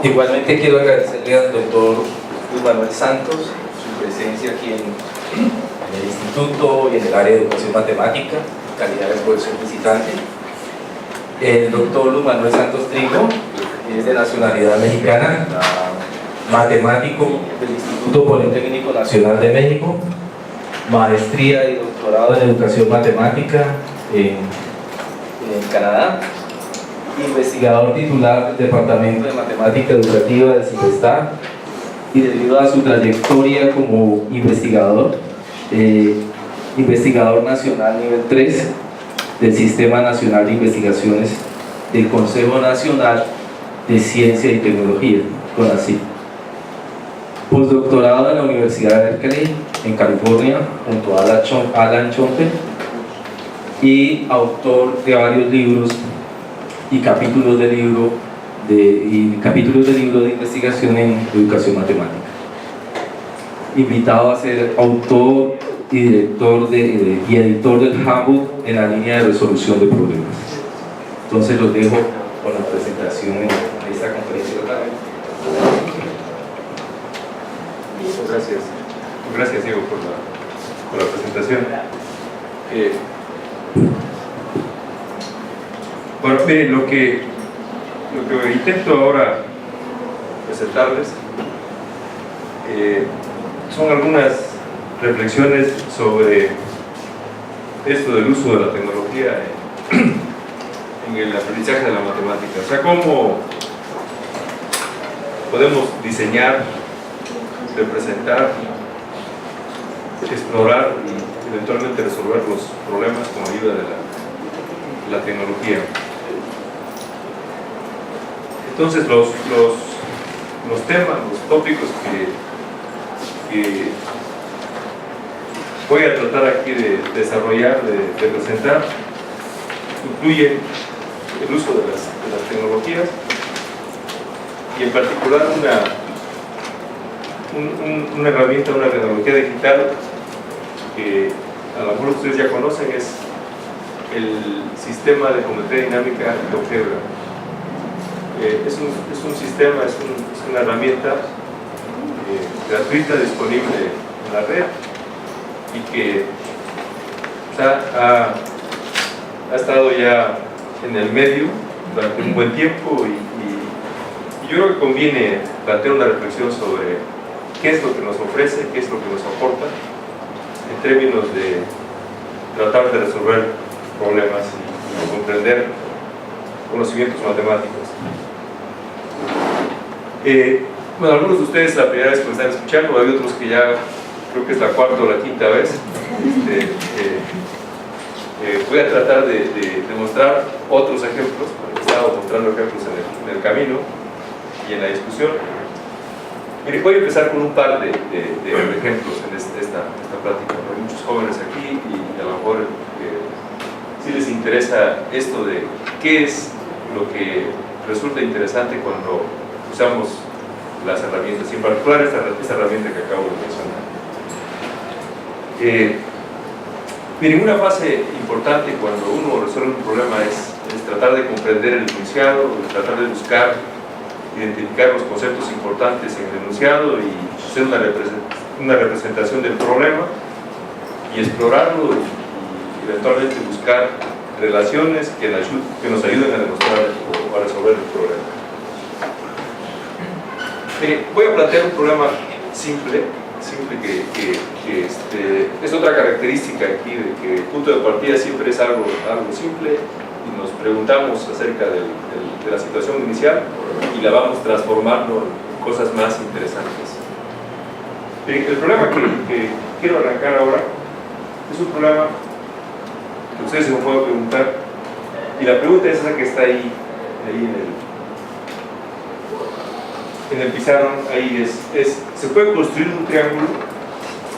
Igualmente quiero agradecerle al doctor Luis Manuel Santos su presencia aquí en el instituto y en el área de educación matemática, en calidad de profesor visitante. El doctor Luis Manuel Santos Trigo es de nacionalidad mexicana, matemático del Instituto Politécnico Nacional de México, maestría y doctorado en educación matemática en Canadá, investigador titular del Departamento de Matemática Educativa del CIPESTAR, y debido a su trayectoria como investigador, investigador nacional nivel 3 del Sistema Nacional de Investigaciones del Consejo Nacional de Ciencia y Tecnología, CONACYT. Postdoctorado en la Universidad de Berkeley, en California, junto a Alan Schonfeld, y autor de varios libros y capítulos de libro de investigación en educación matemática. Invitado a ser autor y director y editor del Handbook en la línea de resolución de problemas. Entonces los dejo con la presentación en esta conferencia de la tarde. Gracias. Gracias, Diego, por la presentación. Bueno, miren, lo que intento ahora presentarles son algunas reflexiones sobre esto del uso de la tecnología en el aprendizaje de la matemática. O sea, cómo podemos diseñar, representar, explorar y eventualmente resolver los problemas con ayuda de la tecnología. Entonces los temas, los tópicos que voy a tratar aquí de desarrollar, de presentar, incluyen el uso de las tecnologías y en particular una herramienta, una tecnología digital que a lo mejor ustedes ya conocen, es el sistema de geometría dinámica GeoGebra. Es un sistema, es una herramienta gratuita, disponible en la red y que ha estado ya en el medio durante un buen tiempo y yo creo que conviene plantear una reflexión sobre qué es lo que nos ofrece, qué es lo que nos aporta en términos de tratar de resolver problemas y comprender conocimientos matemáticos. Bueno, algunos de ustedes la primera vez que me están escuchando, hay otros que ya creo que es la cuarta o la quinta vez. Voy a tratar de mostrar otros ejemplos. He estado mostrando ejemplos en el camino y en la discusión. Mire, voy a empezar con un par de ejemplos en esta plática. Hay muchos jóvenes aquí y a lo mejor si les interesa esto de qué es lo que resulta interesante cuando usamos las herramientas, y en particular esta herramienta que acabo de mencionar. Miren, una fase importante cuando uno resuelve un problema es tratar de comprender el enunciado, tratar de buscar, identificar los conceptos importantes en el enunciado y hacer una representación del problema y explorarlo y eventualmente buscar relaciones que nos ayuden a demostrar o a resolver el problema. Voy a plantear un problema simple que es otra característica aquí, de que el punto de partida siempre es algo simple y nos preguntamos acerca de la situación inicial y la vamos transformando en cosas más interesantes. El problema que quiero arrancar ahora es un problema que ustedes se me pueden preguntar, y la pregunta es esa que está ahí en el pizarrón. Ahí ¿se puede construir un triángulo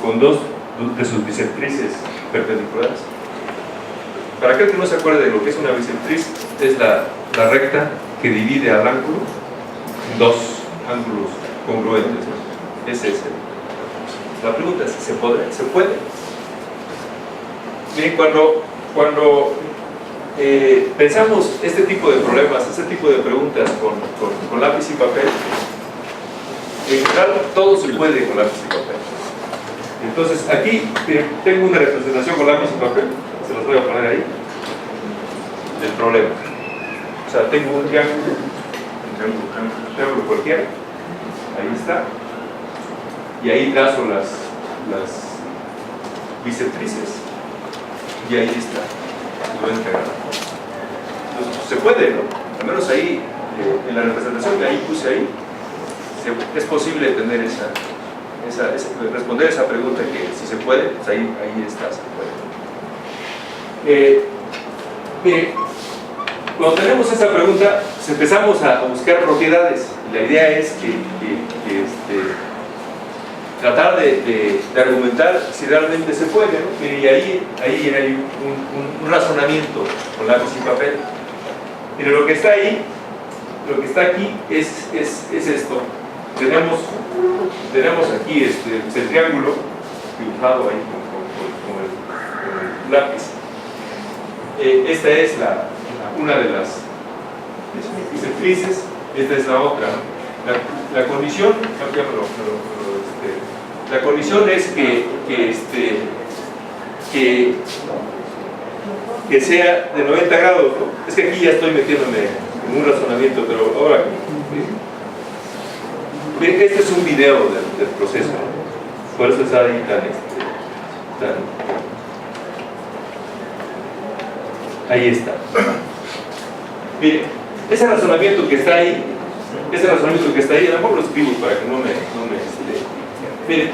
con dos de sus bisectrices perpendiculares? Para aquel que no se acuerde de lo que es una bisectriz, es la recta que divide al ángulo en dos ángulos congruentes, ¿no? Es ese. La pregunta es, ¿se puede? ¿Se puede? Bien, cuando pensamos este tipo de problemas, este tipo de preguntas con lápiz y papel, En general, todo se puede con lápiz y papel. Entonces, aquí tengo una representación con lápiz y papel, se los voy a poner ahí, del problema. O sea, tengo un triángulo cualquiera, ahí está, y ahí trazo las bisectrices, y ahí está, 90 grados. Entonces, se puede, ¿no? Al menos ahí, en la representación que ahí puse ahí, es posible tener responder esa pregunta que si se puede, pues ahí está, se puede. Mire, cuando tenemos esa pregunta, empezamos a buscar propiedades. La idea es tratar de argumentar si realmente se puede, ¿no? Mire, y ahí hay un razonamiento con lápiz y papel. Mire, lo que está ahí, lo que está aquí es esto. Tenemos aquí el triángulo dibujado ahí con el lápiz. Esta es una de las bisectrices, esta es la otra. La condición, la condición es que sea de 90 grados, ¿no? Es que aquí ya estoy metiéndome en un razonamiento, pero ahora este es un video del proceso, ¿no? Por eso está ahí ahí está. Mire, ese razonamiento que está ahí, a lo mejor lo escribo para que no me mire,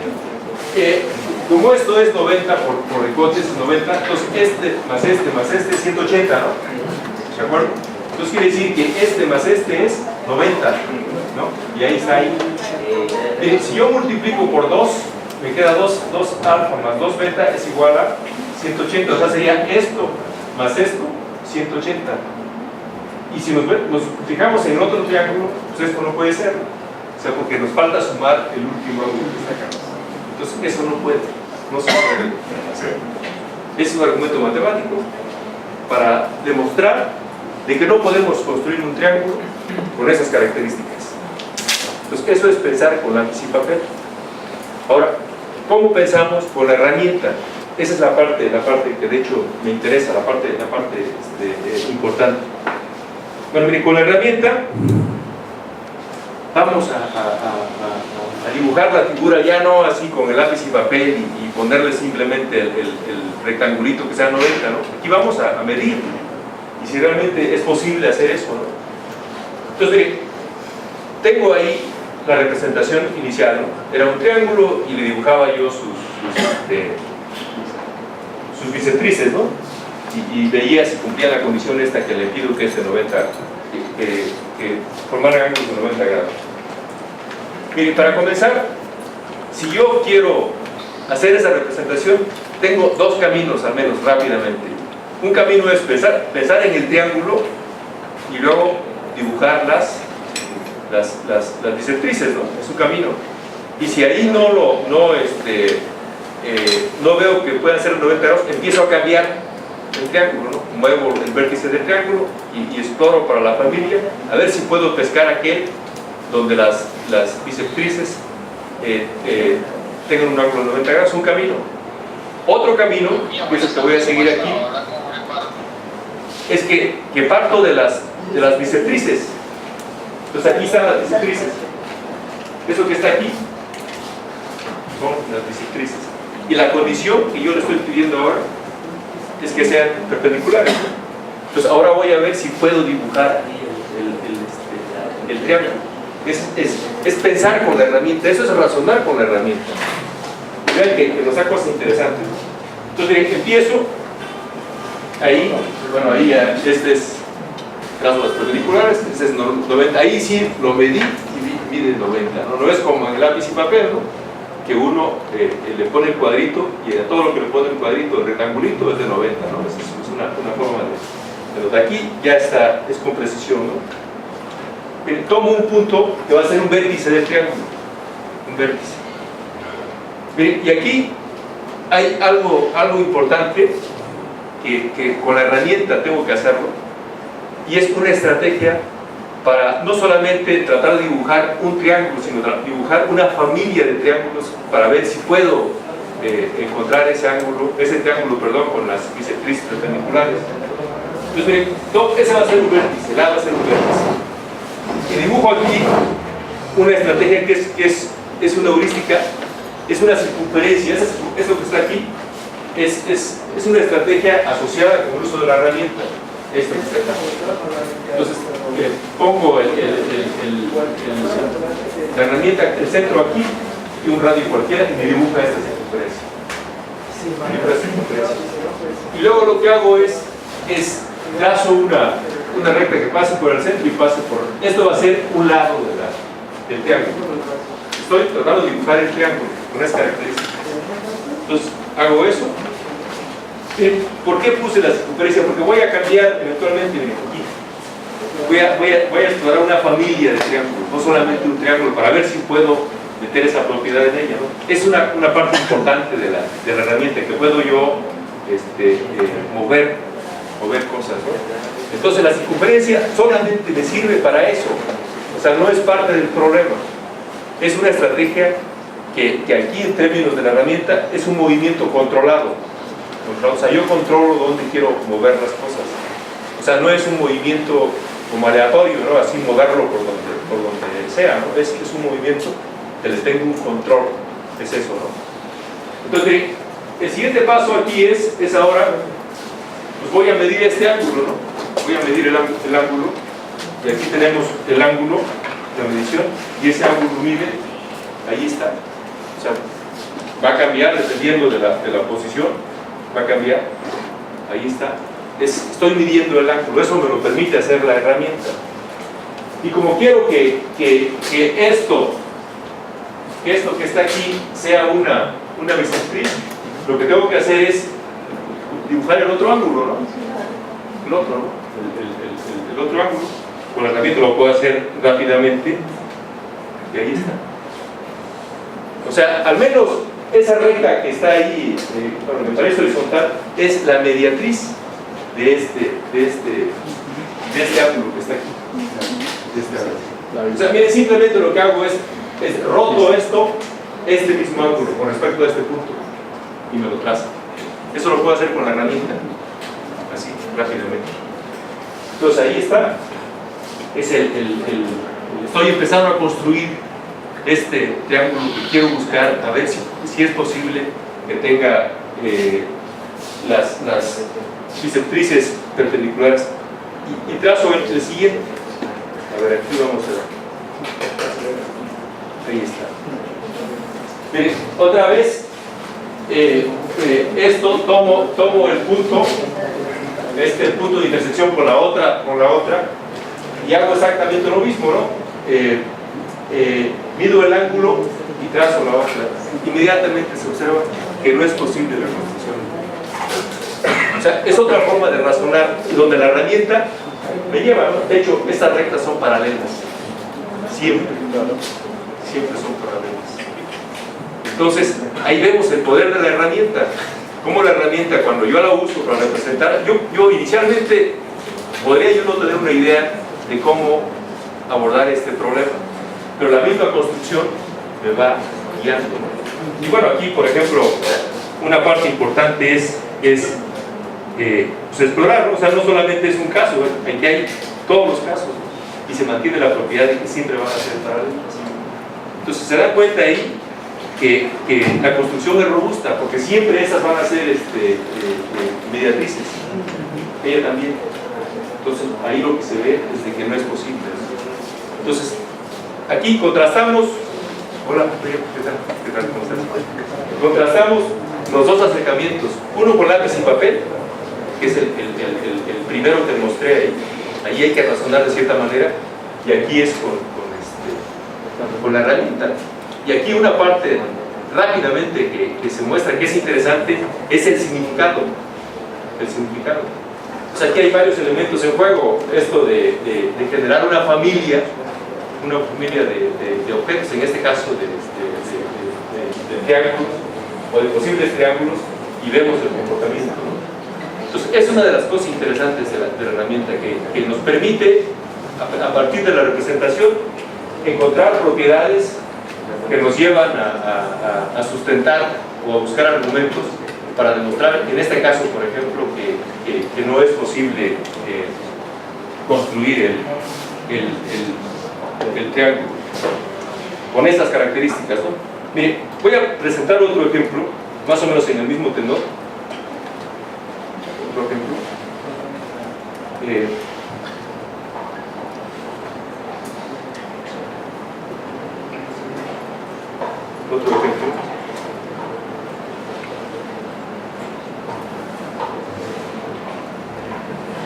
como esto es 90 por hipótesis 90, entonces este más este es 180, ¿no? ¿De acuerdo? Entonces quiere decir que este más este es 90, ¿no? Y ahí está ahí. Mire, si yo multiplico por 2, me queda 2 alfa más 2 beta es igual a 180, o sea sería esto más esto, 180. Y si nos fijamos en otro triángulo, pues esto no puede ser, o sea, porque nos falta sumar el último ángulo que está acá. Entonces eso no se puede hacer. Es un argumento matemático para demostrar de que no podemos construir un triángulo con esas características. Entonces eso es pensar con lápiz y papel. Ahora, ¿cómo pensamos con la herramienta? Esa es la parte que de hecho me interesa, la parte importante. Bueno, mire, con la herramienta vamos a dibujar la figura ya no así con el lápiz y papel y ponerle simplemente el rectangulito que sea 90, ¿no? Aquí vamos a medir y si realmente es posible hacer eso, ¿no? Entonces, mire, tengo ahí la representación inicial, ¿no? Era un triángulo y le dibujaba yo sus bisectrices, ¿no? Y veía si cumplía la condición esta que le pido que es de 90, que formaran ángulos de 90 grados. Mire, para comenzar, si yo quiero hacer esa representación, tengo dos caminos al menos rápidamente. Un camino es pensar en el triángulo y luego dibujar las bisectrices, ¿no? Es un camino. Y si ahí no veo que puedan ser 90 grados, empiezo a cambiar el triángulo, ¿no? Muevo el vértice del triángulo y exploro para la familia a ver si puedo pescar aquel donde las bisectrices tengan un ángulo de 90 grados, un camino. Otro camino, que es el que voy a seguir aquí, es que parto de las bisectrices. Entonces aquí están las bisectrices. Eso que está aquí son las bisectrices. Y la condición que yo le estoy pidiendo ahora es que sean perpendiculares. Entonces ahora voy a ver si puedo dibujar el triángulo. Es pensar con la herramienta, eso es razonar con la herramienta. Vean que nos da cosas interesantes. Entonces empiezo ahí, bueno, ahí este es trazo las perpendiculares, este es 90, ahí sí lo medí y mide 90, no es como en lápiz y papel, ¿no? Que uno le pone el cuadrito y a todo lo que le pone el cuadrito, el rectangulito es de 90, ¿no? Es una forma de aquí ya está, es con precisión, ¿no? Tomo un punto que va a ser un vértice del triángulo, un vértice. Y aquí hay algo importante que con la herramienta tengo que hacerlo, y es una estrategia para no solamente tratar de dibujar un triángulo, sino dibujar una familia de triángulos para ver si puedo encontrar ese triángulo, con las bisectrices perpendiculares. Entonces, miren, ese va a ser un vértice, el A va a ser un vértice. Y dibujo aquí una estrategia que es una heurística, es una circunferencia, eso que está aquí, es una estrategia asociada con el uso de la herramienta. Esta que está acá. Entonces, pongo la herramienta, el centro aquí, y un radio cualquiera, y me dibuja esta circunferencia. Y luego lo que hago es trazo una recta que pase por el centro y pase por... Esto va a ser un lado del triángulo. Estoy tratando de dibujar el triángulo con estas características. Entonces, hago eso. ¿Por qué puse la circunferencia? Porque voy a cambiar eventualmente aquí. Voy a explorar una familia de triángulos, no solamente un triángulo, para ver si puedo meter esa propiedad en ella, ¿no? Es una parte importante de la herramienta, que puedo yo mover cosas, ¿no? Entonces la circunferencia solamente me sirve para eso, o sea, no es parte del problema. Es una estrategia que aquí, en términos de la herramienta, es un movimiento controlado. O sea, yo controlo dónde quiero mover las cosas. O sea, no es un movimiento como aleatorio, ¿no? Así moverlo por donde sea, ¿no? Es un movimiento que les tengo un control. Es eso, ¿no? Entonces, el siguiente paso aquí es ahora, pues voy a medir este ángulo, ¿no? Voy a medir el ángulo, y aquí tenemos el ángulo de medición, y ese ángulo mide, ahí está. O sea, va a cambiar dependiendo de la posición, va a cambiar, ahí está. Estoy midiendo el ángulo, eso me lo permite hacer la herramienta. Y como quiero que esto que está aquí sea una bisectriz, lo que tengo que hacer es dibujar el otro ángulo, ¿no? El otro, ¿no? El otro ángulo. Con la herramienta lo puedo hacer rápidamente, y ahí está. O sea, al menos esa recta que está ahí, me parece horizontal, es la mediatriz de este ángulo que está aquí. O sea, miren, simplemente lo que hago es roto este mismo ángulo con respecto a este punto, y me lo trazo. Eso lo puedo hacer con la herramienta, así, rápidamente. Entonces ahí está. Estoy empezando a construir este triángulo que quiero buscar, a ver si es posible que tenga las bisectrices perpendiculares, y trazo el siguiente. A ver, aquí vamos a ver. Ahí está. Miren, otra vez esto tomo el punto, el punto de intersección con la otra, y hago exactamente lo mismo, ¿no? Mido el ángulo y trazo la otra. Inmediatamente se observa que no es posible la construcción. O sea, es otra forma de razonar, donde la herramienta me lleva, ¿no? De hecho, estas rectas son paralelas, siempre son paralelas. Entonces, ahí vemos el poder de la herramienta. Como la herramienta, cuando yo la uso para representar, yo inicialmente podría yo no tener una idea de cómo abordar este problema, pero la misma construcción me va guiando, ¿no? Y bueno, aquí, por ejemplo, una parte importante es pues explorar, ¿no? O sea, no solamente es un caso, ¿eh? Aquí hay todos los casos, ¿no? Y se mantiene la propiedad de que siempre van a ser paralelas. Entonces se da cuenta ahí que la construcción es robusta, porque siempre esas van a ser mediatrices, ella también. Entonces ahí lo que se ve es de que no es posible. Entonces aquí contrastamos, hola, ¿qué tal? ¿Cómo estás? Contrastamos los dos acercamientos, uno con lápiz y papel, que es el primero que mostré ahí hay que razonar de cierta manera, y aquí es con la herramienta. Y aquí una parte rápidamente que se muestra que es interesante es el significado. O sea, aquí hay varios elementos en juego. Esto de generar una familia de objetos, en este caso de triángulos o de posibles triángulos, y vemos el comportamiento, ¿no? Entonces, es una de las cosas interesantes de la herramienta que nos permite a partir de la representación, encontrar propiedades que nos llevan a sustentar o a buscar argumentos para demostrar, en este caso, por ejemplo, que no es posible construir el triángulo con estas características, ¿no? Mire, voy a presentar otro ejemplo, más o menos en el mismo tenor. Otro ejemplo. Otro ejemplo.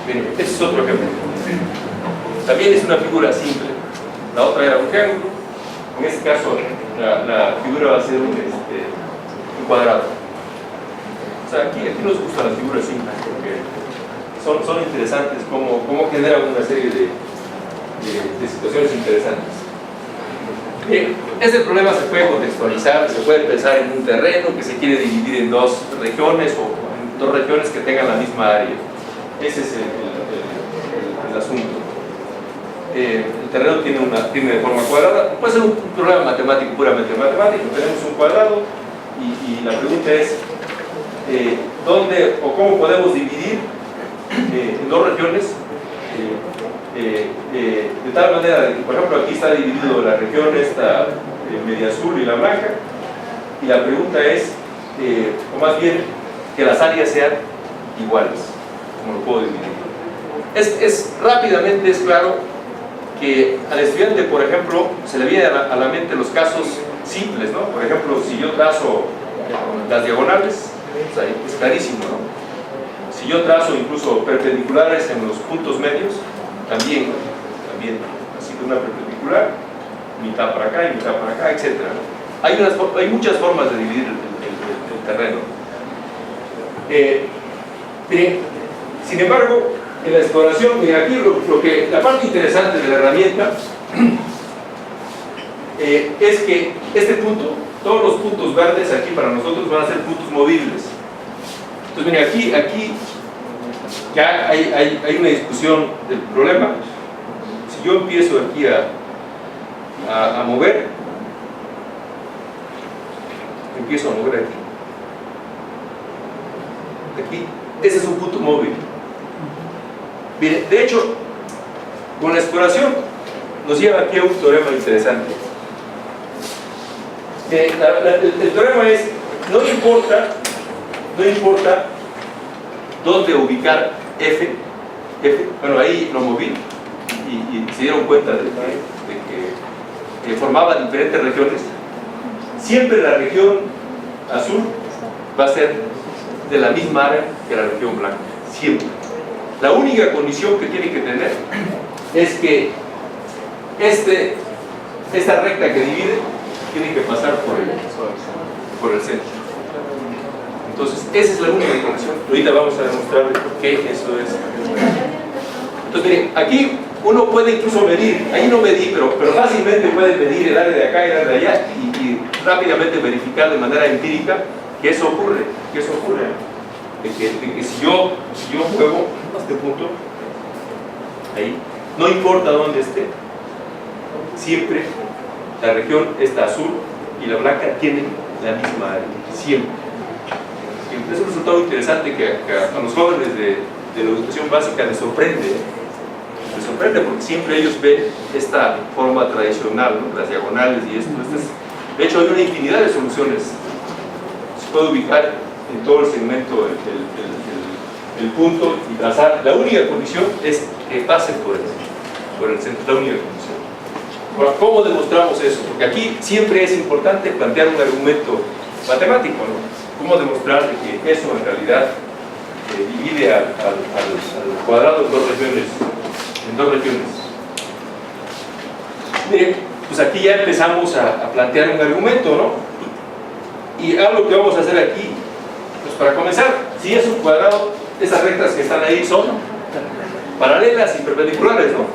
Miren, este es otro ejemplo. También es una figura simple. La otra era un triángulo. En este caso, la figura va a ser un cuadrado. O sea, aquí nos gustan las figuras simples porque son interesantes, cómo generan una serie de situaciones interesantes. Bien, este problema se puede contextualizar, se puede pensar en un terreno que se quiere dividir en dos regiones o en dos regiones que tengan la misma área. Ese es el asunto. El terreno tiene de forma cuadrada, puede ser un problema matemático, puramente matemático. Tenemos un cuadrado y la pregunta es ¿dónde o cómo podemos dividir en dos regiones de tal manera que, por ejemplo, aquí está dividido la región esta media azul y la blanca, y la pregunta es, o más bien, que las áreas sean iguales, como lo puedo dividir. Rápidamente es claro que al estudiante, por ejemplo, se le vienen a la mente los casos simples, ¿no? Por ejemplo, si yo trazo las diagonales, o sea, es clarísimo, ¿no? Si yo trazo incluso perpendiculares en los puntos medios, también, así que una perpendicular, mitad para acá y mitad para acá, etc. Hay muchas formas de dividir el terreno. Sin embargo, en la exploración, aquí la parte interesante de la herramienta es que este punto, todos los puntos verdes aquí para nosotros van a ser puntos movibles. Entonces, miren, aquí ya hay una discusión del problema. Si yo empiezo aquí a mover, empiezo a mover aquí, ese es un punto móvil. Bien, de hecho, con la exploración nos lleva aquí a un teorema interesante. El teorema es, no importa dónde ubicar F, bueno, ahí lo moví y se dieron cuenta de que formaba diferentes regiones. Siempre la región azul va a ser de la misma área que la región blanca, siempre. La única condición que tiene que tener es que esta recta que divide tiene que pasar por el centro. Entonces, esa es la única condición. Ahorita vamos a demostrar por qué eso es. Entonces, miren, aquí uno puede incluso medir, ahí no medí, pero fácilmente puede medir el área de acá y el área de allá y rápidamente verificar de manera empírica que eso ocurre. De que si yo muevo a este punto, ahí, no importa dónde esté, siempre la región esta azul y la blanca tienen la misma área, siempre. Es un resultado interesante que a los jóvenes de la educación básica les sorprende porque siempre ellos ven esta forma tradicional, ¿no? Las diagonales y esto. De hecho, hay una infinidad de soluciones. Se puede ubicar en todo el segmento el punto y trazar. La única condición es que pase por el centro, la única condición. Ahora, ¿cómo demostramos eso? Porque aquí siempre es importante plantear un argumento matemático, ¿no? ¿Cómo demostrar que eso en realidad divide al cuadrado en dos regiones? Miren, pues aquí ya empezamos a plantear un argumento, ¿no? Y algo que vamos a hacer aquí, pues para comenzar, si es un cuadrado, esas rectas que están ahí son paralelas y perpendiculares, ¿no?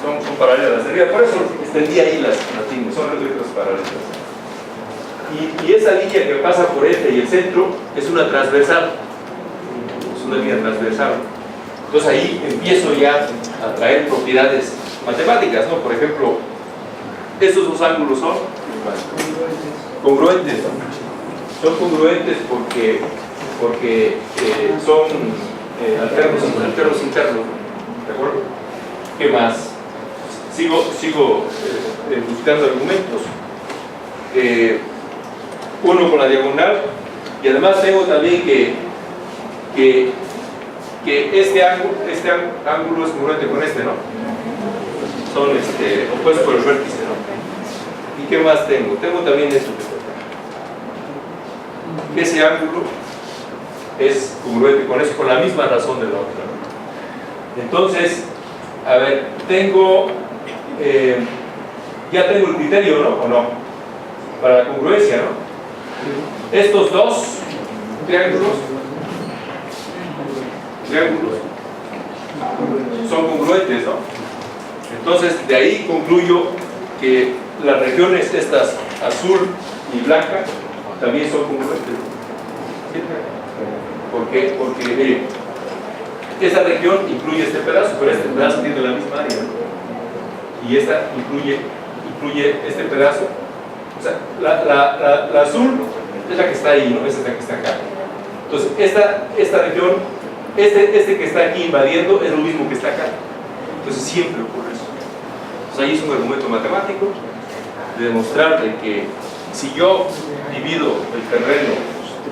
Son paralelas. Por eso extendí ahí las líneas, son rectas paralelas. Y esa línea que pasa por este y el centro es una transversal, es una línea transversal. Entonces ahí empiezo ya a traer propiedades matemáticas, ¿no? Por ejemplo, estos dos ángulos son congruentes, ¿no? Son congruentes porque son alternos internos, ¿de acuerdo? ¿Qué más? Sigo buscando argumentos. Uno con la diagonal, y además tengo también que este ángulo es congruente con este, ¿no? Son opuestos por el vértice, ¿no? ¿Y qué más tengo? Tengo también esto. Ese ángulo es congruente con eso, con la misma razón de la otra, ¿no? Entonces, a ver, ya tengo el criterio, ¿no? ¿O no? Para la congruencia, ¿no? Estos dos triángulos son congruentes, ¿no? Entonces, de ahí concluyo que las regiones estas, azul y blanca, también son congruentes. Porque miren, esa región incluye este pedazo, pero este pedazo tiene la misma área, ¿no? Y esta incluye este pedazo. O sea, la azul es la que está ahí, ¿no? Esa es la que está acá. Entonces, esta región, este que está aquí invadiendo es lo mismo que está acá. Entonces, siempre ocurre eso. Entonces, ahí es un argumento matemático de demostrar de que si yo divido el terreno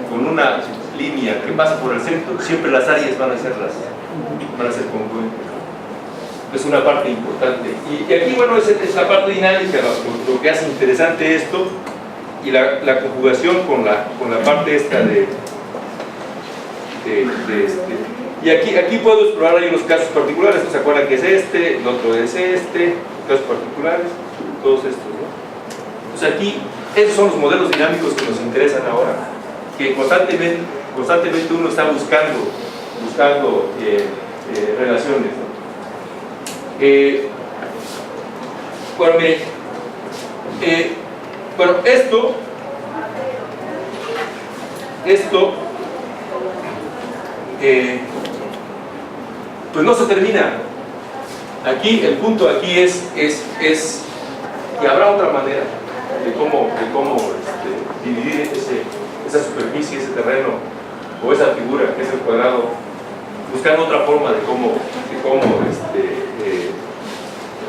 con una línea que pasa por el centro, siempre las áreas van a ser congruentes. Es una parte importante. Y aquí, bueno, es la parte dinámica, lo que hace interesante esto, y la conjugación con la parte esta y aquí puedo explorar ahí los casos particulares. ¿Se acuerdan que es este? El otro es este, casos particulares, todos estos, ¿no? Entonces aquí, esos son los modelos dinámicos que nos interesan ahora, que constantemente uno está buscando relaciones, ¿no? Bueno, miren, bueno, esto pues no se termina. Aquí, el punto aquí es y habrá otra manera de cómo dividir esa superficie, ese terreno, o esa figura que es el cuadrado, buscando otra forma de cómo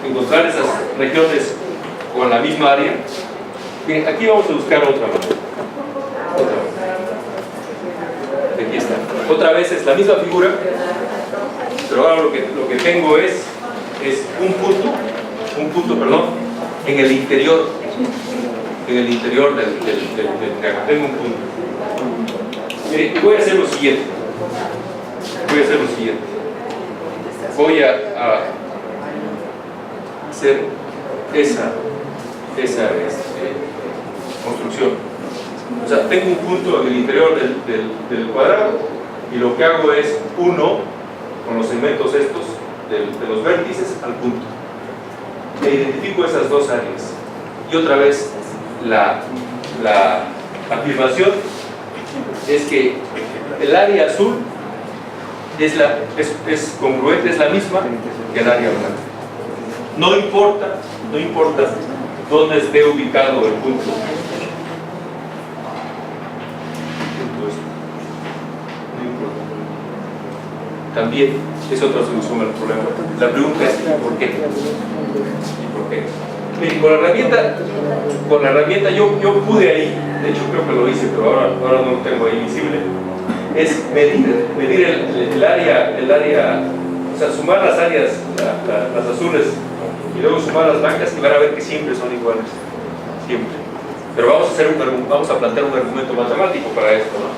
encontrar esas regiones con la misma área. Bien, aquí vamos a buscar otra manera. Aquí está. Otra vez es la misma figura, pero ahora lo que tengo es un punto, en el interior del triángulo. Tengo un punto. Mire, voy a hacer lo siguiente. Voy a hacer esa construcción. O sea, tengo un punto en el interior del cuadrado, y lo que hago es uno con los segmentos estos de los vértices al punto. E identifico esas dos áreas. Y otra vez la afirmación es que el área azul es congruente, es la misma que el área blanca. No importa dónde esté ubicado el punto. También es otra solución al problema. La pregunta es ¿por qué? ¿Y por qué? Miren, con la herramienta yo pude ahí, de hecho creo que lo hice, pero ahora no lo tengo ahí visible, es medir el área, o sea, sumar las áreas, las azules, y luego sumar las blancas, y van a ver que siempre son iguales, siempre. Pero vamos a plantear un argumento matemático para esto, ¿no?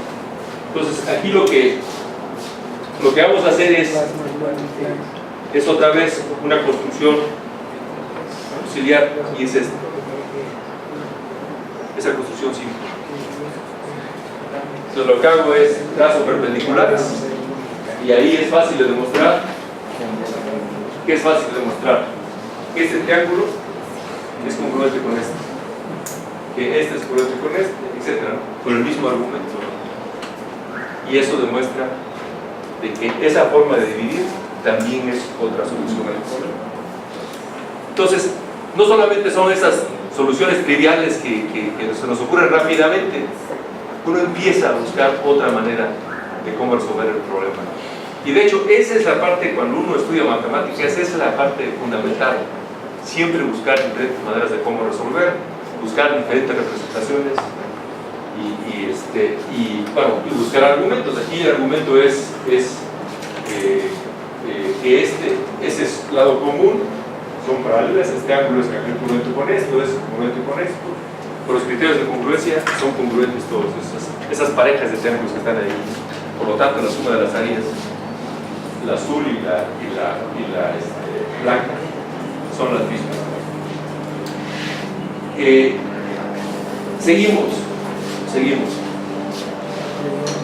Entonces aquí lo que vamos a hacer es otra vez una construcción auxiliar, y es esta. Esa construcción simple. Entonces lo que hago es trazo perpendiculares, y ahí es fácil de demostrar. ¿Qué es fácil de demostrar? Que este triángulo es congruente con este, que este es congruente con este, etc., ¿no? Con el mismo argumento, ¿no? Y eso demuestra de que esa forma de dividir también es otra solución al problema. Entonces, no solamente son esas soluciones triviales que se nos ocurren rápidamente, uno empieza a buscar otra manera de cómo resolver el problema. Y de hecho, esa es la parte, cuando uno estudia matemáticas, esa es la parte fundamental. Siempre buscar diferentes maneras de cómo resolver, buscar diferentes representaciones y buscar argumentos. Aquí el argumento es que ese es lado común, son paralelas, este ángulo es congruente con esto, es congruente con esto. Por los criterios de congruencia son congruentes todos esas parejas de triángulos que están ahí. Por lo tanto, la suma de las áreas, la azul y la blanca, son las mismas. Seguimos.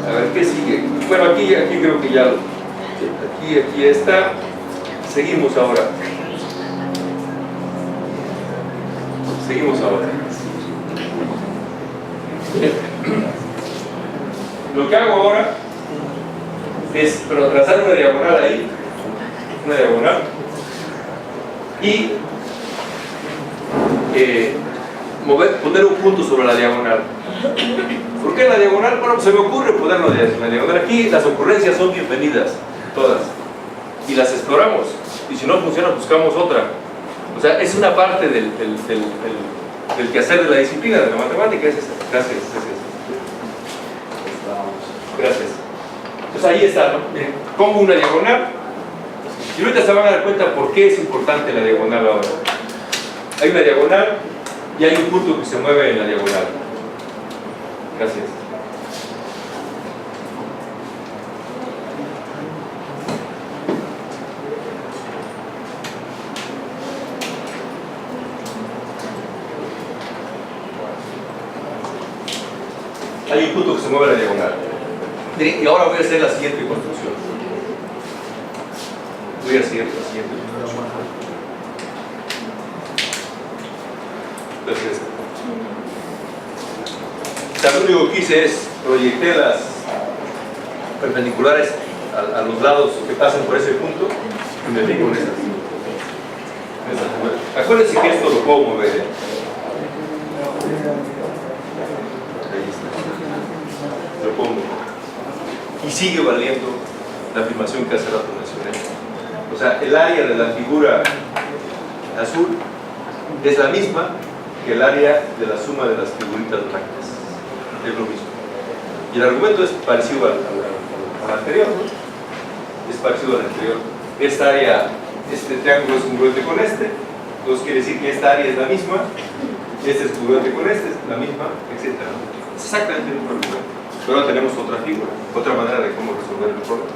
A ver, ¿qué sigue? Bueno, aquí creo que ya aquí está. Seguimos ahora. Lo que hago ahora es trazar una diagonal ahí, y poner un punto sobre la diagonal. ¿Por qué la diagonal? Bueno, pues se me ocurre ponerlo en la diagonal. Aquí las ocurrencias son bienvenidas, todas, y las exploramos, y si no funciona buscamos otra. O sea, es una parte del quehacer de la disciplina de la matemática. Es esa. Gracias. Entonces ahí está, ¿no? Pongo una diagonal y ahorita se van a dar cuenta por qué es importante la diagonal ahora. Hay una diagonal y hay un punto que se mueve en la diagonal. Gracias. Hay un punto que se mueve en la diagonal. Y ahora voy a hacer la siguiente construcción. Entonces, lo único que hice es proyecté las perpendiculares a los lados que pasan por ese punto y me fijo en esas. Acuérdense que esto lo puedo mover. Ahí está. Lo pongo. Y sigue valiendo la afirmación que hace rato mencioné. O sea, el área de la figura azul es la misma que el área de la suma de las figuritas blancas. Es lo mismo. Y el argumento es parecido al anterior, ¿no? Es parecido al anterior. Esta área, este triángulo es congruente con este, entonces quiere decir que esta área es la misma, este es congruente con este, es la misma, etc. Es exactamente el mismo argumento. Pero ahora tenemos otra figura, otra manera de cómo resolver el problema.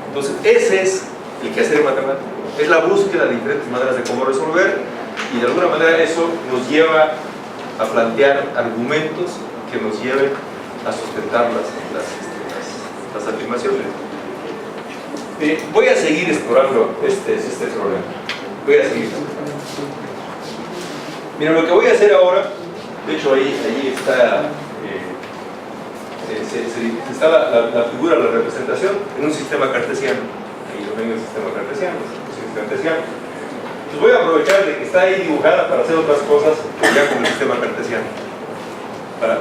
Entonces, ese es el quehacer matemático. Es la búsqueda de diferentes maneras de cómo resolver, y de alguna manera eso nos lleva a plantear argumentos que nos lleven a sustentar las afirmaciones. Voy a seguir explorando este problema. Voy a seguir. Mira, lo que voy a hacer ahora, de hecho ahí está está la figura, la representación en un sistema cartesiano. Ahí lo ven en el sistema cartesiano. Entonces voy a aprovechar de que está ahí dibujada para hacer otras cosas ya con el sistema cartesiano,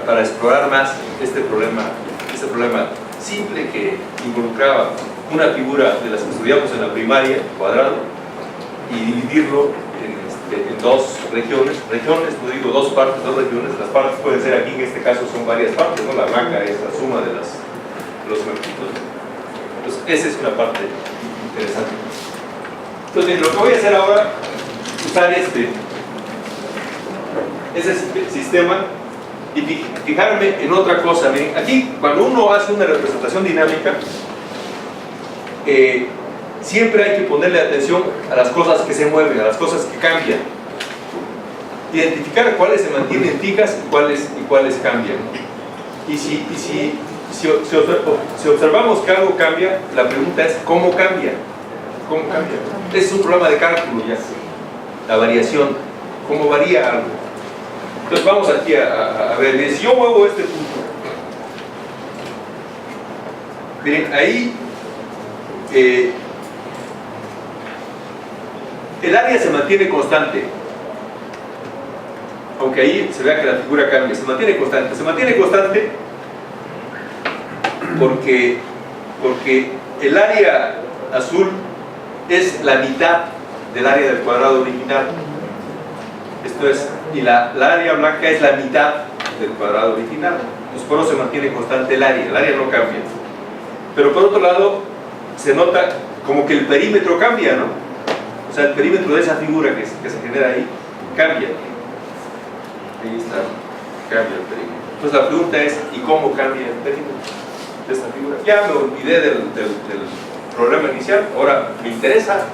para explorar más este problema simple que involucraba una figura de las que estudiamos en la primaria, cuadrado, y dividirlo en dos regiones, no digo dos partes, dos regiones. Las partes pueden ser, aquí en este caso son varias partes, ¿no? La blanca es la suma de los blanquitos. Entonces esa es una parte interesante. Entonces lo que voy a hacer ahora es usar ese sistema y fijarme en otra cosa. Miren, aquí cuando uno hace una representación dinámica, siempre hay que ponerle atención a las cosas que se mueven, a las cosas que cambian. Identificar cuáles se mantienen fijas y cuáles cambian. Y si observamos que algo cambia, la pregunta es ¿cómo cambia? ¿Cómo cambia? Ese es un problema de cálculo ya. La variación, ¿cómo varía algo? Entonces vamos aquí a ver, si yo muevo este punto, miren, ahí el área se mantiene constante. Aunque ahí se vea que la figura cambia, se mantiene constante. Se mantiene constante porque el área azul es la mitad del área del cuadrado original. Esto es, y la área blanca es la mitad del cuadrado original. Entonces por eso se mantiene constante el área no cambia. Pero por otro lado, se nota como que el perímetro cambia, ¿no? O sea, el perímetro de esa figura que se genera ahí cambia. Ahí está, cambia el perímetro. Entonces la pregunta es, ¿y cómo cambia el perímetro de esta figura? Ya me olvidé del problema inicial, ahora me interesa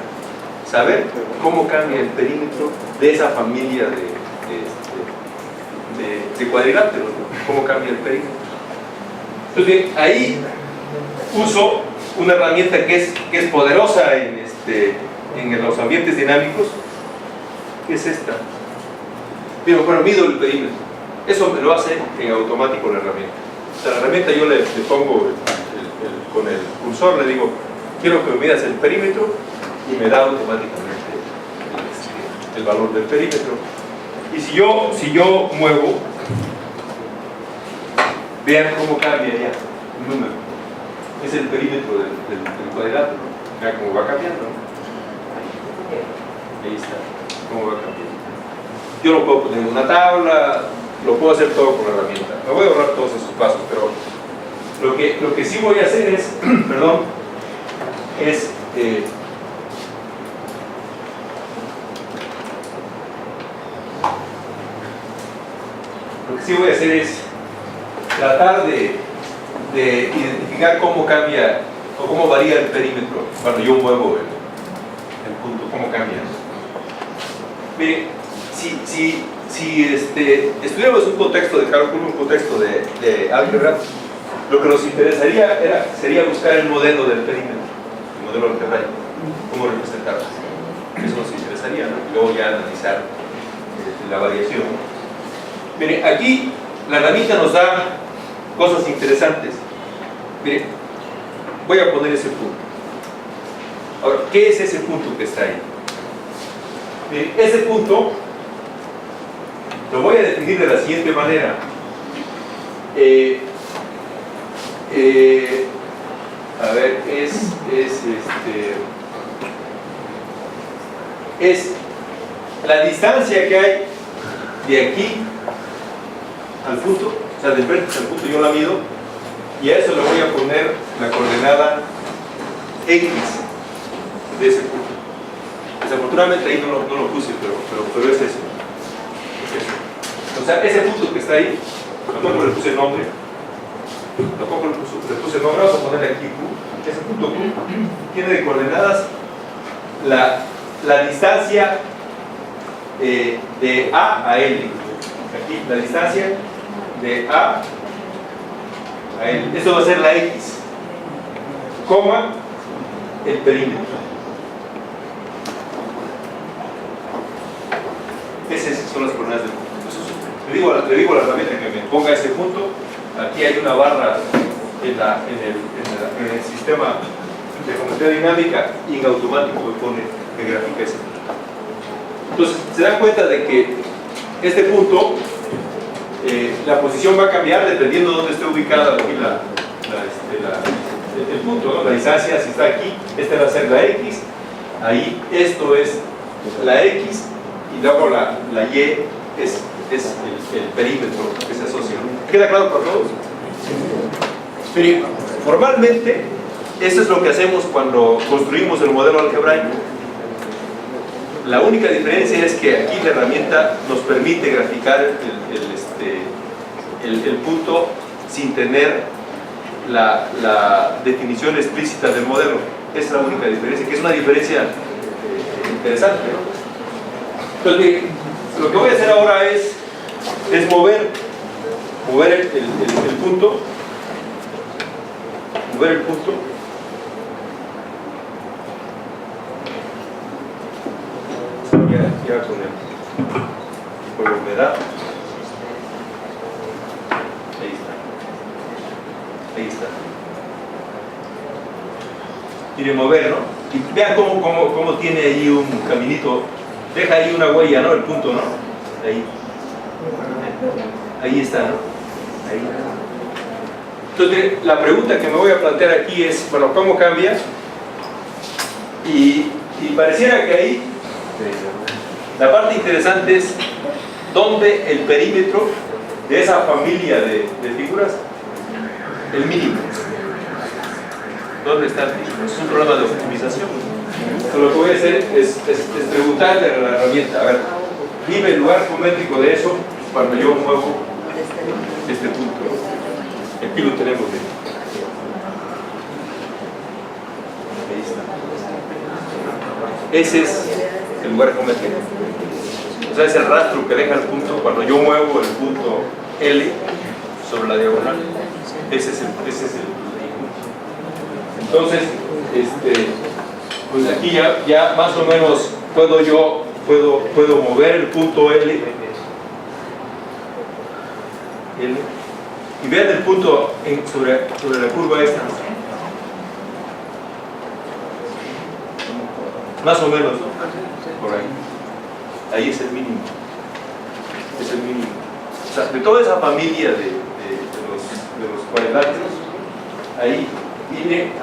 saber cómo cambia el perímetro de esa familia de cuadriláteros, ¿no? Cómo cambia el perímetro. Entonces bien, ahí uso una herramienta que es poderosa en los ambientes dinámicos, que es esta. Pero bueno, mido el perímetro. Eso me lo hace en automático la herramienta. O sea, la herramienta yo le pongo con el cursor, le digo, quiero que me midas el perímetro, y me da automáticamente el valor del perímetro. Y si yo muevo, vean cómo cambia ya el número. Es el perímetro del cuadrilátero. Vean cómo va cambiando. Ahí está, cómo va cambiando. Yo lo puedo poner en una tabla, lo puedo hacer todo con la herramienta. Me voy a ahorrar todos esos pasos, pero lo que sí voy a hacer es, perdón, es lo que sí voy a hacer es tratar de identificar cómo cambia o cómo varía el perímetro cuando yo muevo el punto, cómo cambia. Miren, si estudiamos un contexto de cálculo, un contexto de álgebra, lo que nos interesaría sería buscar el modelo del perímetro, el modelo algebraico, cómo representarlo. Eso nos interesaría, ¿no? Y luego ya analizar la variación. Miren, aquí la herramienta nos da cosas interesantes. Miren, voy a poner ese punto. Ahora, ¿qué es ese punto que está ahí? Miren, ese punto lo voy a definir de la siguiente manera. A ver, es la distancia que hay de aquí al punto, o sea, de frente al punto yo la mido, y a eso le voy a poner la coordenada X de ese punto. Desafortunadamente ahí no lo puse, pero es eso. O sea, ese punto que está ahí, tampoco le puse nombre, vamos a ponerle aquí Q. Ese punto Q tiene de coordenadas la distancia de A a L. Aquí, la distancia de A a L. Esto va a ser la X, coma, el perímetro. Esas son las coordenadas del punto. Le digo a la herramienta que me ponga ese punto. Aquí hay una barra en el sistema de geometría dinámica, y en automático me grafica ese punto. Entonces, se dan cuenta de que este punto, la posición va a cambiar dependiendo de dónde esté ubicada aquí el punto, ¿no? La distancia, si está aquí, esta va a ser la X, ahí esto es la X, y luego la Y es el perímetro que se asocia. ¿Queda claro para todos? Pero formalmente, esto es lo que hacemos cuando construimos el modelo algebraico. La única diferencia es que aquí la herramienta nos permite graficar el punto sin tener la definición explícita del modelo. Esa es la única diferencia, que es una diferencia interesante, ¿no? Entonces, lo que voy a hacer ahora es mover el punto, ya con la humedad. Ahí está. Quiere mover, ¿no? Y vean cómo tiene ahí un caminito, deja ahí una huella, ¿no? El punto, ¿no? Ahí está, ¿no? Ahí. Entonces, la pregunta que me voy a plantear aquí es, bueno, ¿cómo cambia? Y pareciera que ahí la parte interesante es dónde el perímetro de esa familia de figuras, el mínimo. ¿Dónde está el mínimo? Es un problema de optimización. Entonces, lo que voy a hacer es preguntarle a la herramienta, a ver, dime el lugar geométrico de eso cuando yo muevo este punto. Aquí lo tenemos. Ahí está. Ese es el lugar geométrico. O sea, es el rastro que deja el punto cuando yo muevo el punto L sobre la diagonal. Ese es el entonces, pues aquí ya más o menos puedo mover el punto L. Y vean el punto sobre la curva esta. Más o menos, ¿no? Por ahí. Ahí es el mínimo. Es el mínimo. O sea, de toda esa familia de los cuadriláteros, ahí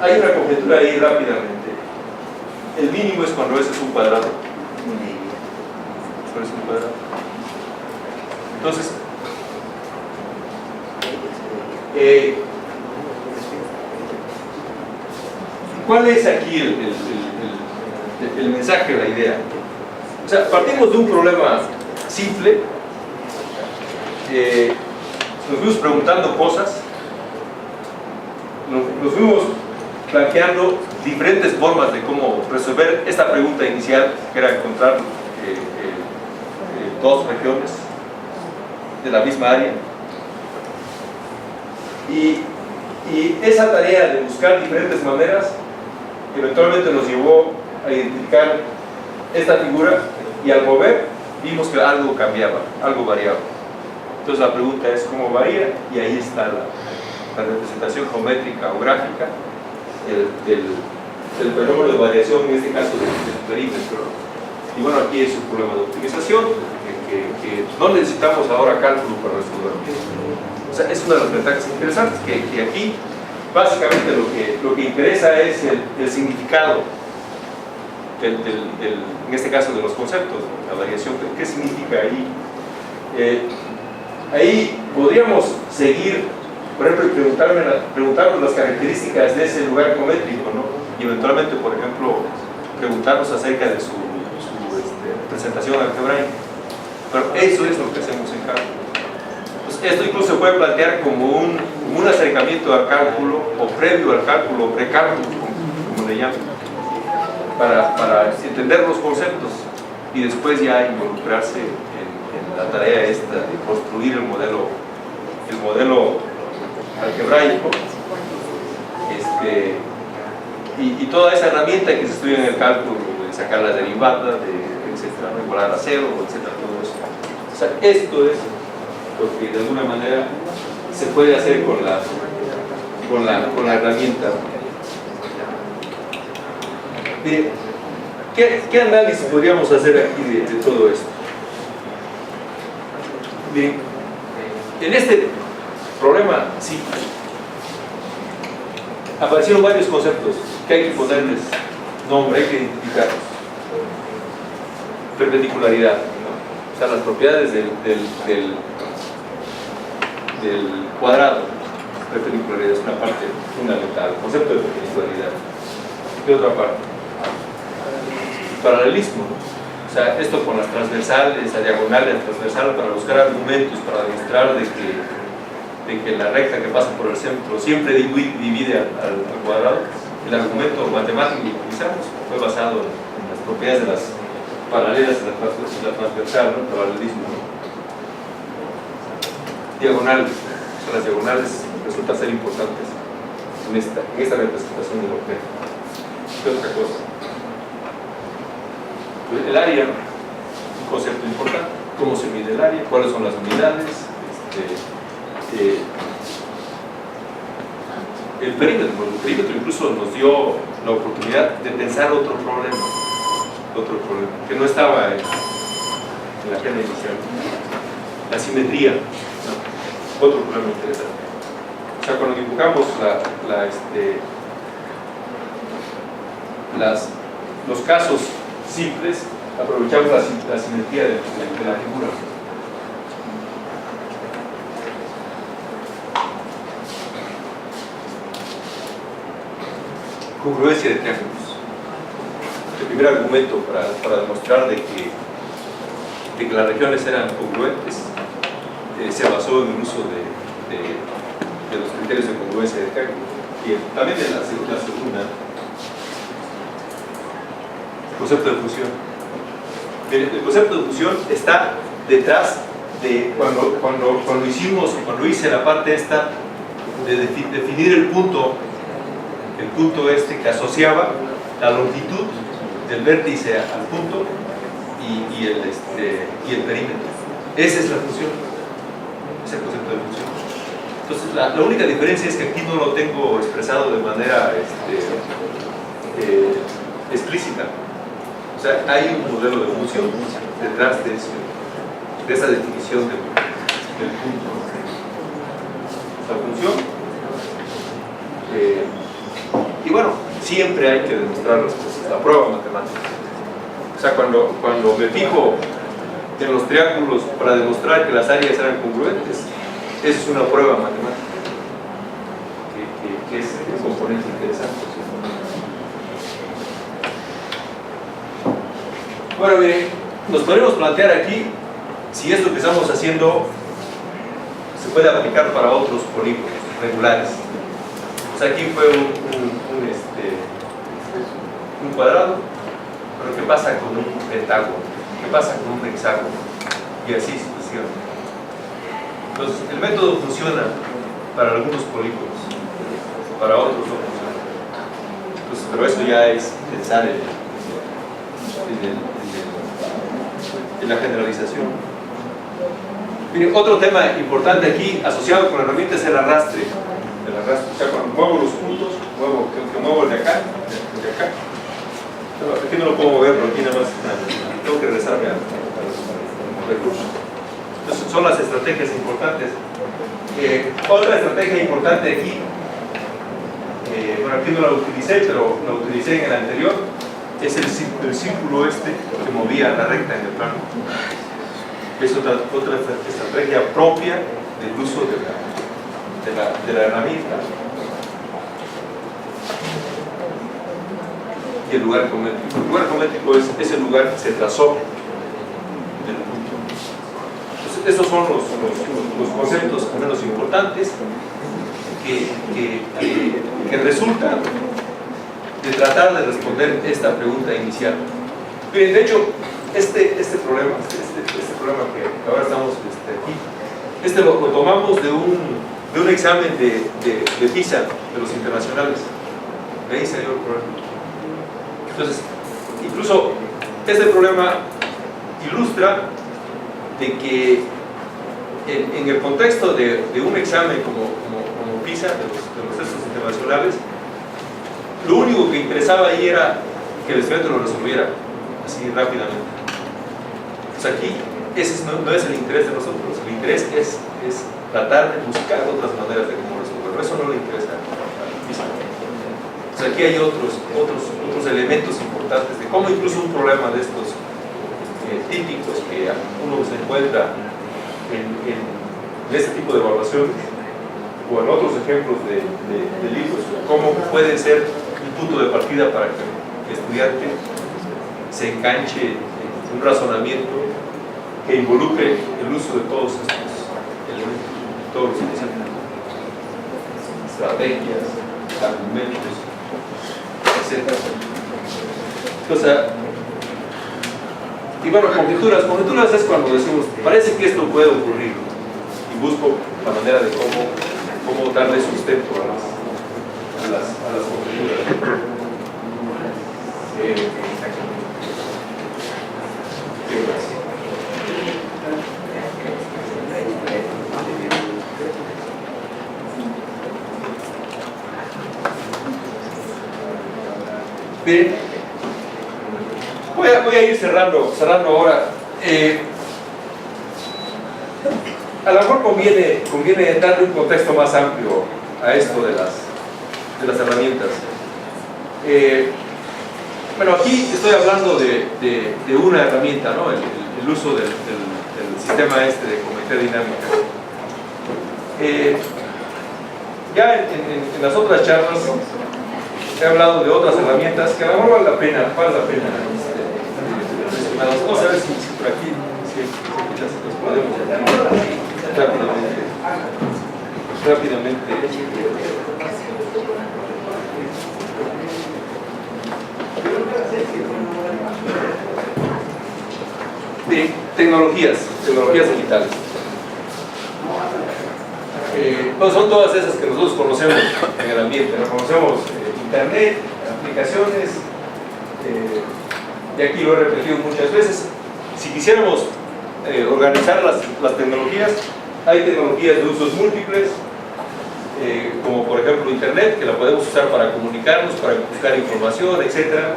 hay una conjetura ahí rápidamente. El mínimo es cuando ese es un cuadrado. Cuando es un cuadrado. Entonces, ¿cuál es aquí el mensaje, la idea? O sea, partimos de un problema simple, nos fuimos preguntando cosas, nos fuimos planteando diferentes formas de cómo resolver esta pregunta inicial, que era encontrar dos regiones de la misma área. Y esa tarea de buscar diferentes maneras eventualmente nos llevó a identificar esta figura, y al mover vimos que algo cambiaba, algo variaba. Entonces la pregunta es cómo varía, y ahí está la representación geométrica o gráfica del fenómeno de variación, en este caso del perímetro. Y bueno, aquí es un problema de optimización que no necesitamos ahora cálculo para resolverlo. O sea, es una de las ventajas interesantes, que aquí básicamente lo que interesa es el significado en este caso de los conceptos, la variación. ¿Qué significa ahí? Ahí podríamos seguir, por ejemplo, y preguntarnos las características de ese lugar geométrico, ¿no? Y eventualmente, por ejemplo, preguntarnos acerca de su representación algebraica. Pero eso es lo que hacemos en cálculo. Pues esto incluso se puede plantear como un acercamiento al cálculo, o previo al cálculo, o precálculo, como le llaman, para entender los conceptos y después ya involucrarse en la tarea esta de construir el modelo algebraico, y toda esa herramienta que se estudia en el cálculo, de sacar la derivada, etcétera, igualar a cero, etcétera, todo eso. O sea, esto es lo que de alguna manera se puede hacer con la herramienta. Mire, ¿qué análisis podríamos hacer aquí de todo esto? Mire, en este problema simple aparecieron varios conceptos que hay que ponerles nombre, hay que identificarlos. Perpendicularidad, ¿no? O sea, las propiedades del cuadrado. Perpendicularidad es una parte fundamental, el concepto de perpendicularidad. ¿Qué otra parte? Paralelismo, ¿no? O sea, esto con las transversales, la diagonal y la transversal, para buscar argumentos, para demostrar de que la recta que pasa por el centro siempre divide al cuadrado. El argumento matemático que utilizamos fue basado en las propiedades de las paralelas y la transversal, ¿no? El paralelismo, ¿no? Diagonales. O sea, las diagonales resultan ser importantes en esta representación del objeto. ¿Qué otra cosa? El área, un concepto importante. ¿Cómo se mide el área? ¿Cuáles son las unidades? El perímetro incluso nos dio la oportunidad de pensar otro problema que no estaba en la agenda inicial. La simetría, ¿no? Otro problema interesante. O sea, cuando dibujamos los casos simples, aprovechamos la simetría de la figura. Congruencia de triángulos. El primer argumento para demostrar de que las regiones eran congruentes se basó en el uso de los criterios de congruencia de triángulos. Y también en la segunda, el concepto de fusión. El concepto de fusión está detrás de cuando hice la parte esta de definir el punto que asociaba la longitud del vértice al punto y el perímetro. Esa es la función, es el concepto de función. Entonces la única diferencia es que aquí no lo tengo expresado de manera explícita. O sea, hay un modelo de función detrás de esa definición del punto. La función y bueno, siempre hay que demostrar las cosas, la prueba matemática. O sea, cuando me fijo en los triángulos para demostrar que las áreas eran congruentes, esa es una prueba matemática, que es un componente interesante. Bueno, miren, nos podemos plantear aquí si esto que estamos haciendo se puede aplicar para otros polígonos regulares. O sea, aquí fue un cuadrado, pero ¿qué pasa con un pentágono? ¿Qué pasa con un hexágono? Y así sucesivamente. Entonces, el método funciona para algunos polígonos, para otros no funciona. Entonces, pero eso ya es pensar en la generalización. Miren, otro tema importante aquí, asociado con la herramienta, es el arrastre. O sea, cuando muevo los puntos, que muevo el de acá, aquí no lo puedo mover, pero aquí nada más tengo que regresarme a los recursos. Entonces son las estrategias importantes. Otra estrategia importante aquí, bueno, aquí no la utilicé, pero la utilicé en el anterior, es el círculo que movía la recta en el plano. Es otra estrategia propia del uso de la herramienta. Y el lugar geométrico. El lugar geométrico es el lugar que se trazó del punto. Entonces, estos son los conceptos menos importantes que resultan de tratar de responder esta pregunta inicial. Miren, de hecho, este problema que ahora estamos aquí, lo tomamos de un examen de PISA, de los internacionales. De ahí salió el problema. Entonces, incluso este problema ilustra de que en el contexto de un examen como PISA, de los testos internacionales, lo único que interesaba ahí era que el estudiante lo resolviera así rápidamente. Pues aquí ese no es el interés de nosotros. El interés es tratar de buscar otras maneras de cómo resolverlo. Eso no le interesa al PISA. Pues aquí hay otros elementos importantes de cómo incluso un problema de estos típicos que uno se encuentra en este tipo de evaluaciones o en otros ejemplos de libros, cómo puede ser un punto de partida para que el estudiante se enganche en un razonamiento que involucre el uso de todos estos elementos, todos los conceptos, estrategias, argumentos, etc. Entonces, y bueno, conjeturas es cuando decimos, parece que esto puede ocurrir, y busco la manera de cómo darle sustento a las conjeturas. Bien, voy a ir cerrando ahora. A lo mejor conviene darle un contexto más amplio a esto de las herramientas. Bueno, aquí estoy hablando de una herramienta, ¿no? El uso del sistema de geometría dinámica. Ya en las otras charlas he hablado de otras herramientas que a lo mejor vale la pena vamos a ver si por aquí las podemos rápidamente de tecnologías digitales. Pues son todas esas que nosotros conocemos en el ambiente, ¿no? Conocemos internet, aplicaciones, y aquí lo he repetido muchas veces. Si quisiéramos organizar las tecnologías, hay tecnologías de usos múltiples, como por ejemplo internet, que la podemos usar para comunicarnos, para buscar información, etc.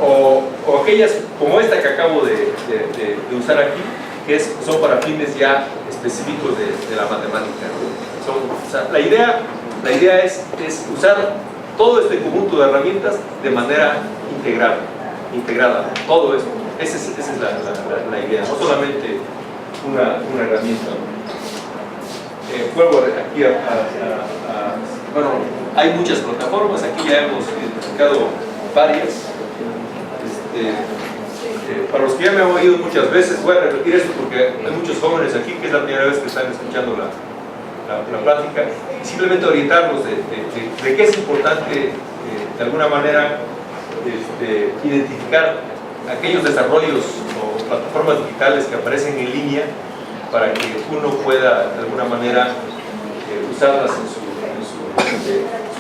O aquellas como esta que acabo de usar aquí, que son para fines ya específicos de la matemática. O sea, la idea es usar todo este conjunto de herramientas de manera integrada, todo esto. Esa es la idea, no solamente una herramienta. Vuelvo aquí bueno, hay muchas plataformas, aquí ya hemos identificado varias. Para los que ya me han oído muchas veces, voy a repetir esto porque hay muchos jóvenes aquí que es la primera vez que están escuchando la plática, y simplemente orientarlos de qué es importante, de alguna manera, identificar aquellos desarrollos o plataformas digitales que aparecen en línea para que uno pueda, de alguna manera, usarlas en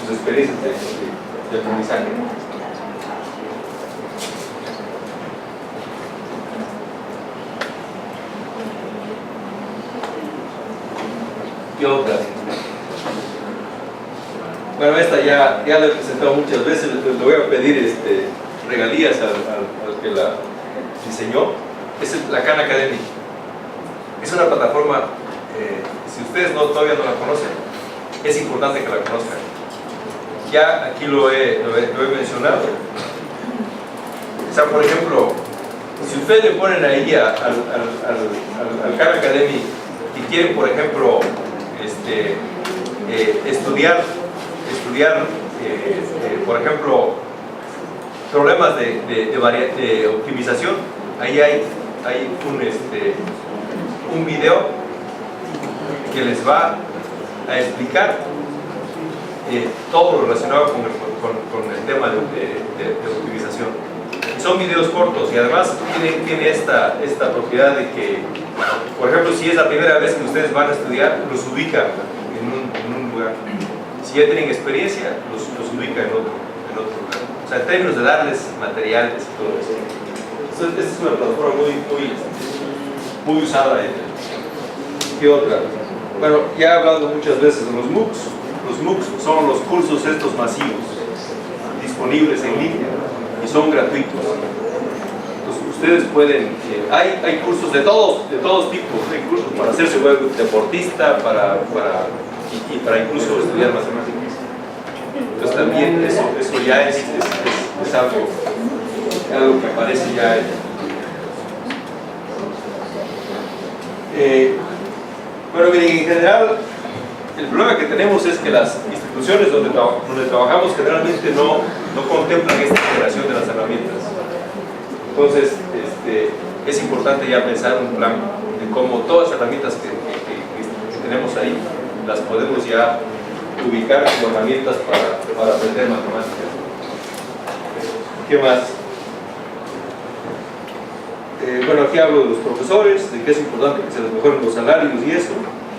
sus experiencias de aprendizaje. ¿Qué otra? Bueno, esta ya la he presentado muchas veces, le voy a pedir regalías al que la diseñó. Es la Khan Academy. Es una plataforma, si ustedes todavía no la conocen, es importante que la conozcan. Ya aquí lo he mencionado. O sea, por ejemplo, si ustedes le ponen ahí al Khan Academy y quieren, por ejemplo, estudiar por ejemplo, problemas de optimización, ahí hay un video que les va a explicar todo lo relacionado con el tema de optimización. Son videos cortos y además tiene esta propiedad de que, por ejemplo, si es la primera vez que ustedes van a estudiar, los ubica en un lugar. Si ya tienen experiencia, los ubica en otro lugar. O sea, en términos de darles materiales y todo eso. Esta es una plataforma muy usada. ¿Qué otra? Bueno, ya he hablado muchas veces de los MOOCs. Los MOOCs son los cursos estos masivos, disponibles en línea y son gratuitos. Entonces, ustedes pueden, hay cursos de todos tipos, hay cursos para hacerse web deportista, para incluso estudiar matemáticas. Entonces también eso ya es algo que aparece ya bueno, miren, en general el problema que tenemos es que las instituciones donde trabajamos generalmente no contemplan esta integración de las herramientas. Entonces es importante ya pensar un plan de cómo todas las herramientas que tenemos ahí las podemos ya ubicar como herramientas para aprender matemáticas. ¿Qué más? Bueno, aquí hablo de los profesores, de que es importante que se les mejoren los salarios y eso.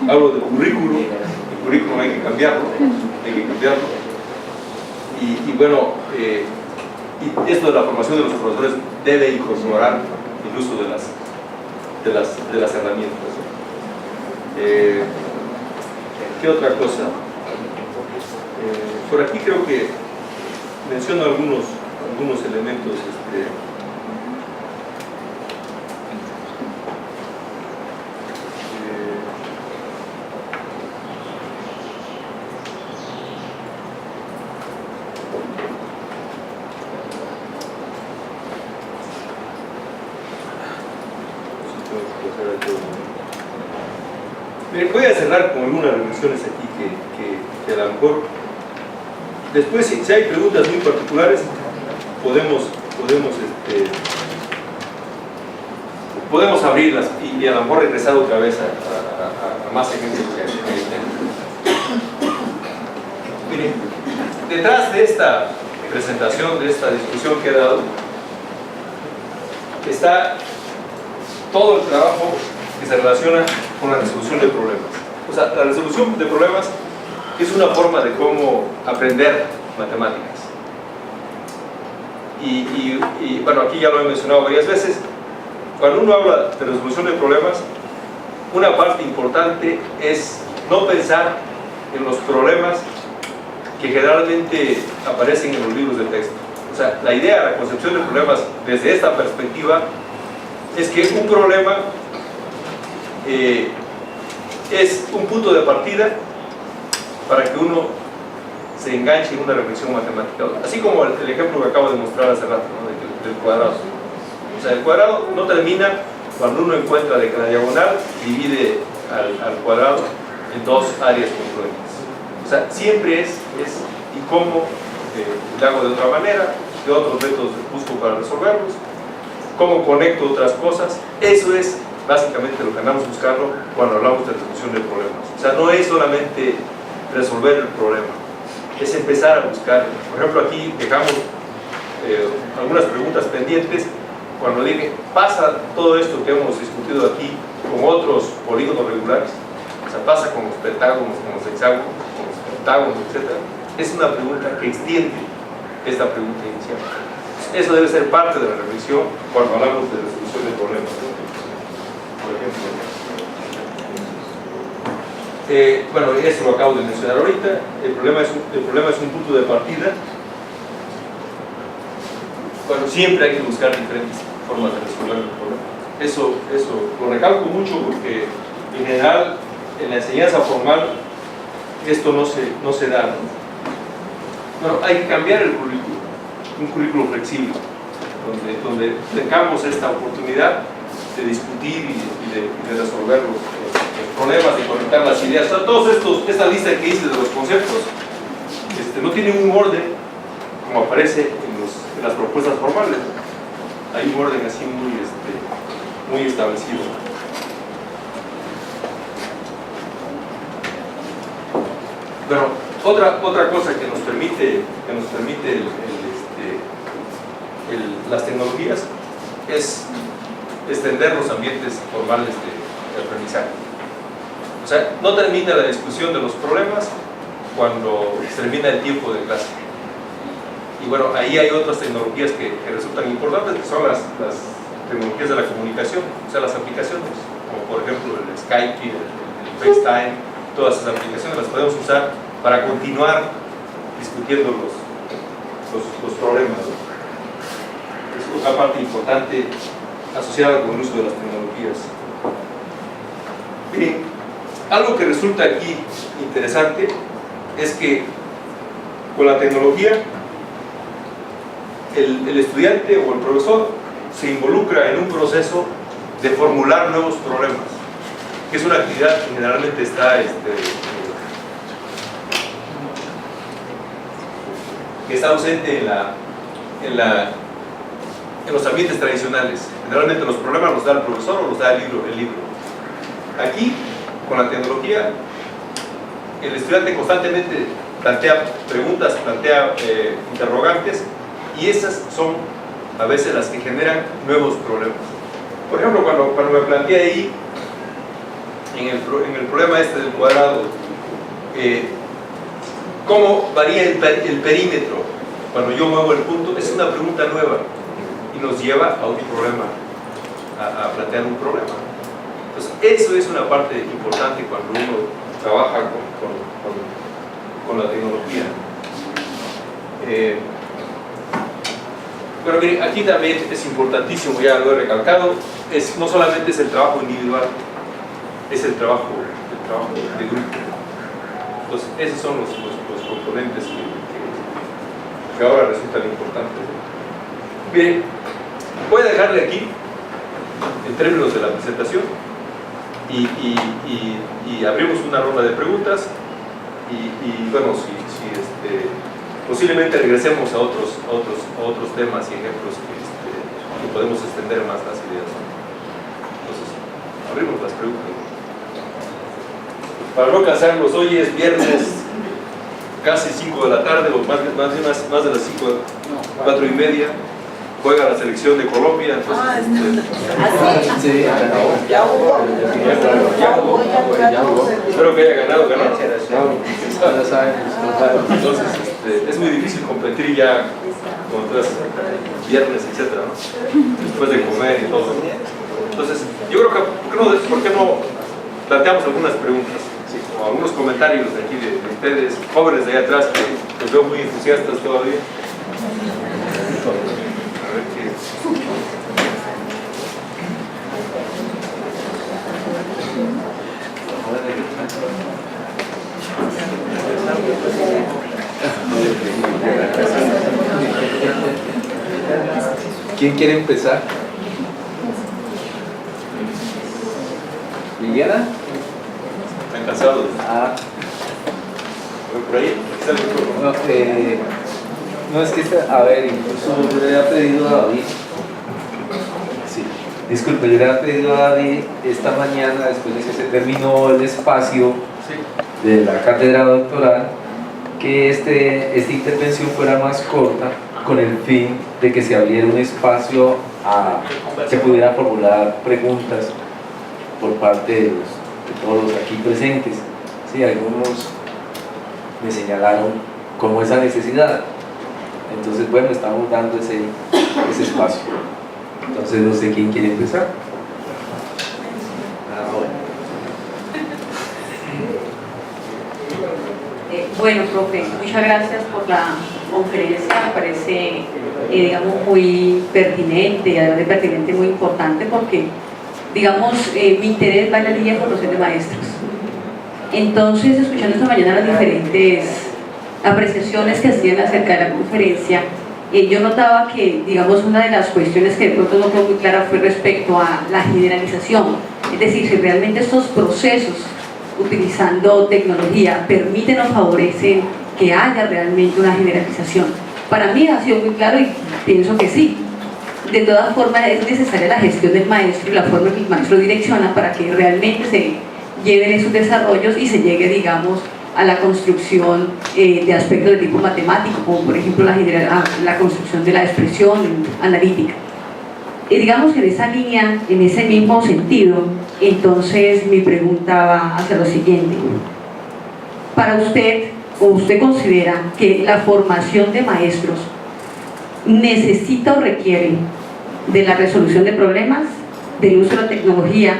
Hablo del currículo. El currículo hay que cambiarlo. Y bueno, y esto de la formación de los profesores debe incorporar el uso de las herramientas. ¿Qué otra cosa? Por aquí creo que menciono algunos algunos elementos voy a cerrar con algunas reflexiones aquí que a lo mejor después, si hay preguntas muy particulares, podemos abrirlas y a lo mejor regresar otra vez a más ejemplos que tengo. Miren, detrás de esta presentación, de esta discusión que he dado, está todo el trabajo que se relaciona con la resolución de problemas. O sea, la resolución de problemas es una forma de cómo aprender matemáticas. Y bueno, aquí ya lo he mencionado varias veces. Cuando uno habla de resolución de problemas, una parte importante es no pensar en los problemas que generalmente aparecen en los libros de texto. O sea, la idea de la concepción de problemas desde esta perspectiva es que un problema es un punto de partida para que uno se enganche en una reflexión matemática. Así como el ejemplo que acabo de mostrar hace rato, ¿no? del cuadrado. O sea, el cuadrado no termina cuando uno encuentra de que la diagonal divide al cuadrado en dos áreas congruentes. O sea, siempre es y cómo lo hago de otra manera, de otros métodos busco para resolverlos, cómo conecto otras cosas. Eso es básicamente lo que andamos buscando cuando hablamos de resolución de problemas. O sea, no es solamente resolver el problema, es empezar a buscar. Por ejemplo, aquí dejamos algunas preguntas pendientes. Cuando dije, pasa todo esto que hemos discutido aquí con otros polígonos regulares, o sea, pasa con los pentágonos, con los hexágonos, con los pentágonos, etc. Es una pregunta que extiende esta pregunta inicial. Eso debe ser parte de la reflexión cuando hablamos de resolución de problemas. Por ejemplo, bueno, eso lo acabo de mencionar ahorita. El problema es un punto de partida. Bueno, siempre hay que buscar diferentes formas de resolver el problema. Eso lo recalco mucho porque en general en la enseñanza formal esto no se da, ¿no? Bueno, hay que cambiar el currículo, un currículo flexible, donde tengamos esta oportunidad de discutir y de resolver los problemas, de conectar las ideas. O sea, esta lista que hice de los conceptos no tienen un orden como aparece en las propuestas formales. Hay un orden así muy establecido. Bueno, otra cosa que nos permite las tecnologías es extender los ambientes formales de aprendizaje. O sea, no termina la discusión de los problemas cuando termina el tiempo de clase. Y bueno, ahí hay otras tecnologías que resultan importantes, que son las tecnologías de la comunicación, o sea, las aplicaciones, como por ejemplo el Skype, el FaceTime. Todas esas aplicaciones las podemos usar para continuar discutiendo los problemas, ¿no? Es otra parte importante asociada con el uso de las tecnologías. Miren, algo que resulta aquí interesante es que con la tecnología el estudiante o el profesor se involucra en un proceso de formular nuevos problemas, que es una actividad que generalmente está que está ausente en los ambientes tradicionales. Generalmente los problemas los da el profesor o los da el libro. Aquí, con la tecnología, el estudiante constantemente plantea preguntas, plantea interrogantes, y esas son a veces las que generan nuevos problemas. Por ejemplo, cuando me planteé ahí en el problema del cuadrado, ¿cómo varía el perímetro cuando yo muevo el punto? Es una pregunta nueva y nos lleva a otro problema, a plantear un problema. Entonces, eso es una parte importante cuando uno trabaja con la tecnología. Pero miren, aquí también es importantísimo, ya lo he recalcado, no solamente es el trabajo individual, es el trabajo de grupo. Entonces, esos son los componentes que ahora resultan importantes. Bien, voy a dejarle aquí, en términos de la presentación, y abrimos una ronda de preguntas, y bueno, si posiblemente regresemos a otros temas y ejemplos que podemos extender más las ideas. Entonces, abrimos las preguntas. Para no cansarlos, hoy es viernes, casi 5 de la tarde, o más de las 5, 4 y media. Juega la selección de Colombia, entonces... Sí, ya hubo. Espero que haya ganado. Entonces, es muy difícil competir ya cuando es viernes, etcétera, ¿no? Después de comer y todo. Entonces, yo creo que, ¿por qué no planteamos algunas preguntas? ¿Sí? O algunos comentarios de aquí de ustedes, jóvenes de allá atrás, que los veo muy entusiastas todavía. A ver qué... ¿Quién quiere empezar? ¿Liliana? ¿Están cansados? ¿Por ahí? ¿Está el micrófono? No, es que, a ver, incluso yo le había pedido a David, sí, disculpe, yo le había pedido a David esta mañana, después de que se terminó el espacio de la cátedra doctoral, que esta intervención fuera más corta, con el fin de que se abriera un espacio a que pudiera formular preguntas por parte de todos los aquí presentes. Sí, algunos me señalaron como esa necesidad. Entonces, bueno, estamos dando ese espacio. Entonces, no sé quién quiere empezar. Bueno, profe, muchas gracias por la conferencia. Me parece, digamos, muy pertinente y además de pertinente, muy importante porque, digamos, mi interés va en la línea de formación de maestros. Entonces, escuchando esta mañana las diferentes apreciaciones que hacían acerca de la conferencia, yo notaba que, digamos, una de las cuestiones que de pronto no quedó muy clara fue respecto a la generalización. Es decir, si realmente estos procesos utilizando tecnología permiten o favorecen que haya realmente una generalización. Para mí ha sido muy claro y pienso que sí. De todas formas es necesaria la gestión del maestro y la forma en que el maestro direcciona para que realmente se lleven esos desarrollos y se llegue, digamos, a la construcción de aspectos de tipo matemático, como por ejemplo la construcción de la expresión analítica. Y digamos que en esa línea, en ese mismo sentido, entonces mi pregunta va hacia lo siguiente. Para usted, ¿o usted considera que la formación de maestros necesita o requiere de la resolución de problemas, del uso de la tecnología,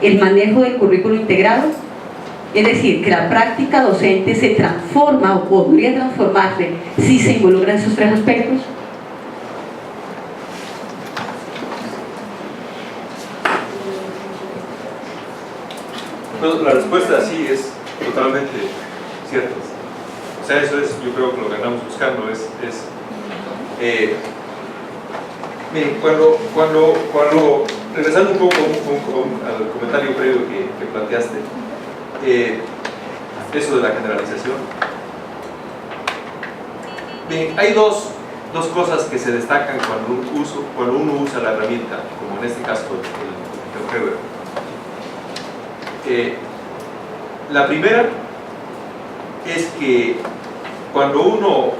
el manejo del currículo integrado? Es decir, que la práctica docente se transforma o podría transformarse si se involucran esos tres aspectos. No, la respuesta sí es totalmente cierta. O sea, eso es, yo creo que lo que andamos buscando miren, cuando regresando un poco al comentario previo que planteaste, eso de la generalización, bien, hay dos cosas que se destacan cuando uno usa la herramienta, como en este caso el GeoGebra. La primera es que cuando uno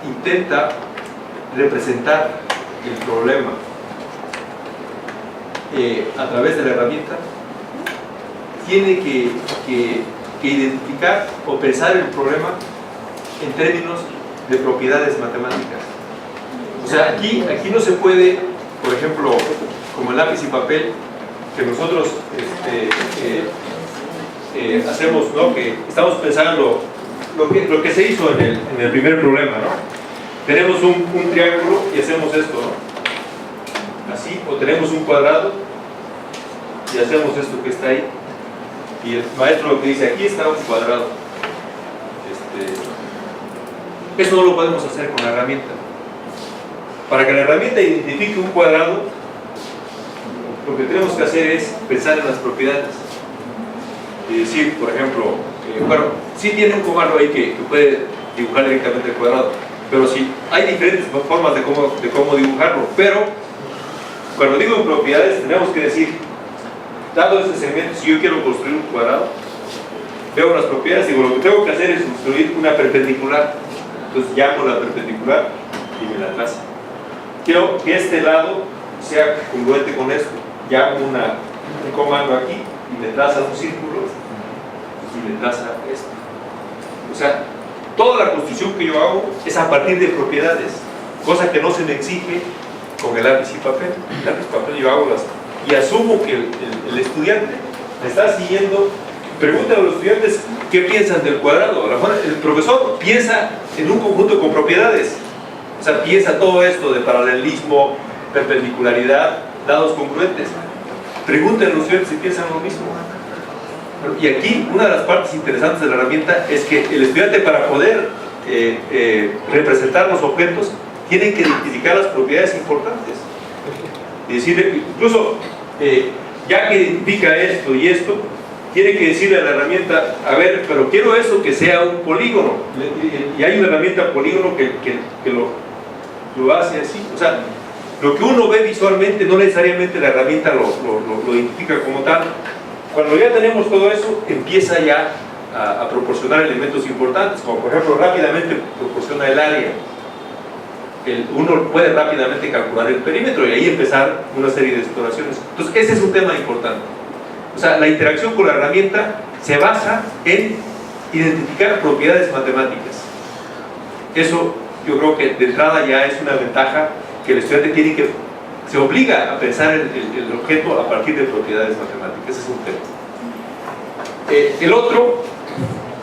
intenta representar el problema a través de la herramienta, tiene que identificar o pensar el problema en términos de propiedades matemáticas. O sea, aquí no se puede, por ejemplo, como el lápiz y papel, que nosotros hacemos, ¿no? Que estamos pensando lo que se hizo en el primer problema, ¿no? tenemos un triángulo y hacemos esto, ¿no? Así, o tenemos un cuadrado y hacemos esto que está ahí. Y el maestro lo que dice, aquí está un cuadrado. Eso no lo podemos hacer con la herramienta. Para que la herramienta identifique un cuadrado, lo que tenemos que hacer es pensar en las propiedades. Y decir, por ejemplo, bueno, sí tiene un comando ahí que puede dibujar directamente el cuadrado, pero sí hay diferentes formas de cómo dibujarlo. Pero cuando digo propiedades, tenemos que decir, dado este segmento, si yo quiero construir un cuadrado, veo las propiedades y digo, lo que tengo que hacer es construir una perpendicular. Entonces llamo la perpendicular y me la traza. Quiero que este lado sea congruente con esto. Llamo un comando aquí y me traza un círculo y me traza esto. O sea, toda la construcción que yo hago es a partir de propiedades, cosa que no se me exige con el lápiz y papel. El lápiz y papel yo hago y asumo que el estudiante me está siguiendo. Pregúntale a los estudiantes qué piensan del cuadrado. A lo mejor el profesor piensa en un conjunto con propiedades, o sea, piensa todo esto de paralelismo, perpendicularidad, lados congruentes. Pregúntenle a los estudiantes si piensan lo mismo. Y aquí una de las partes interesantes de la herramienta es que el estudiante, para poder representar los objetos, tiene que identificar las propiedades importantes. Es decir, incluso ya que identifica esto y esto, tiene que decirle a la herramienta, a ver, pero quiero eso que sea un polígono. Y hay una herramienta polígono que lo hace así. O sea, lo que uno ve visualmente no necesariamente la herramienta lo identifica como tal. Cuando ya tenemos todo eso, empieza ya a proporcionar elementos importantes, como por ejemplo rápidamente proporciona el área. Uno puede rápidamente calcular el perímetro y ahí empezar una serie de exploraciones. Entonces ese es un tema importante. O sea, la interacción con la herramienta se basa en identificar propiedades matemáticas. Eso yo creo que de entrada ya es una ventaja que el estudiante se obliga a pensar el objeto a partir de propiedades matemáticas. Ese es un tema. El otro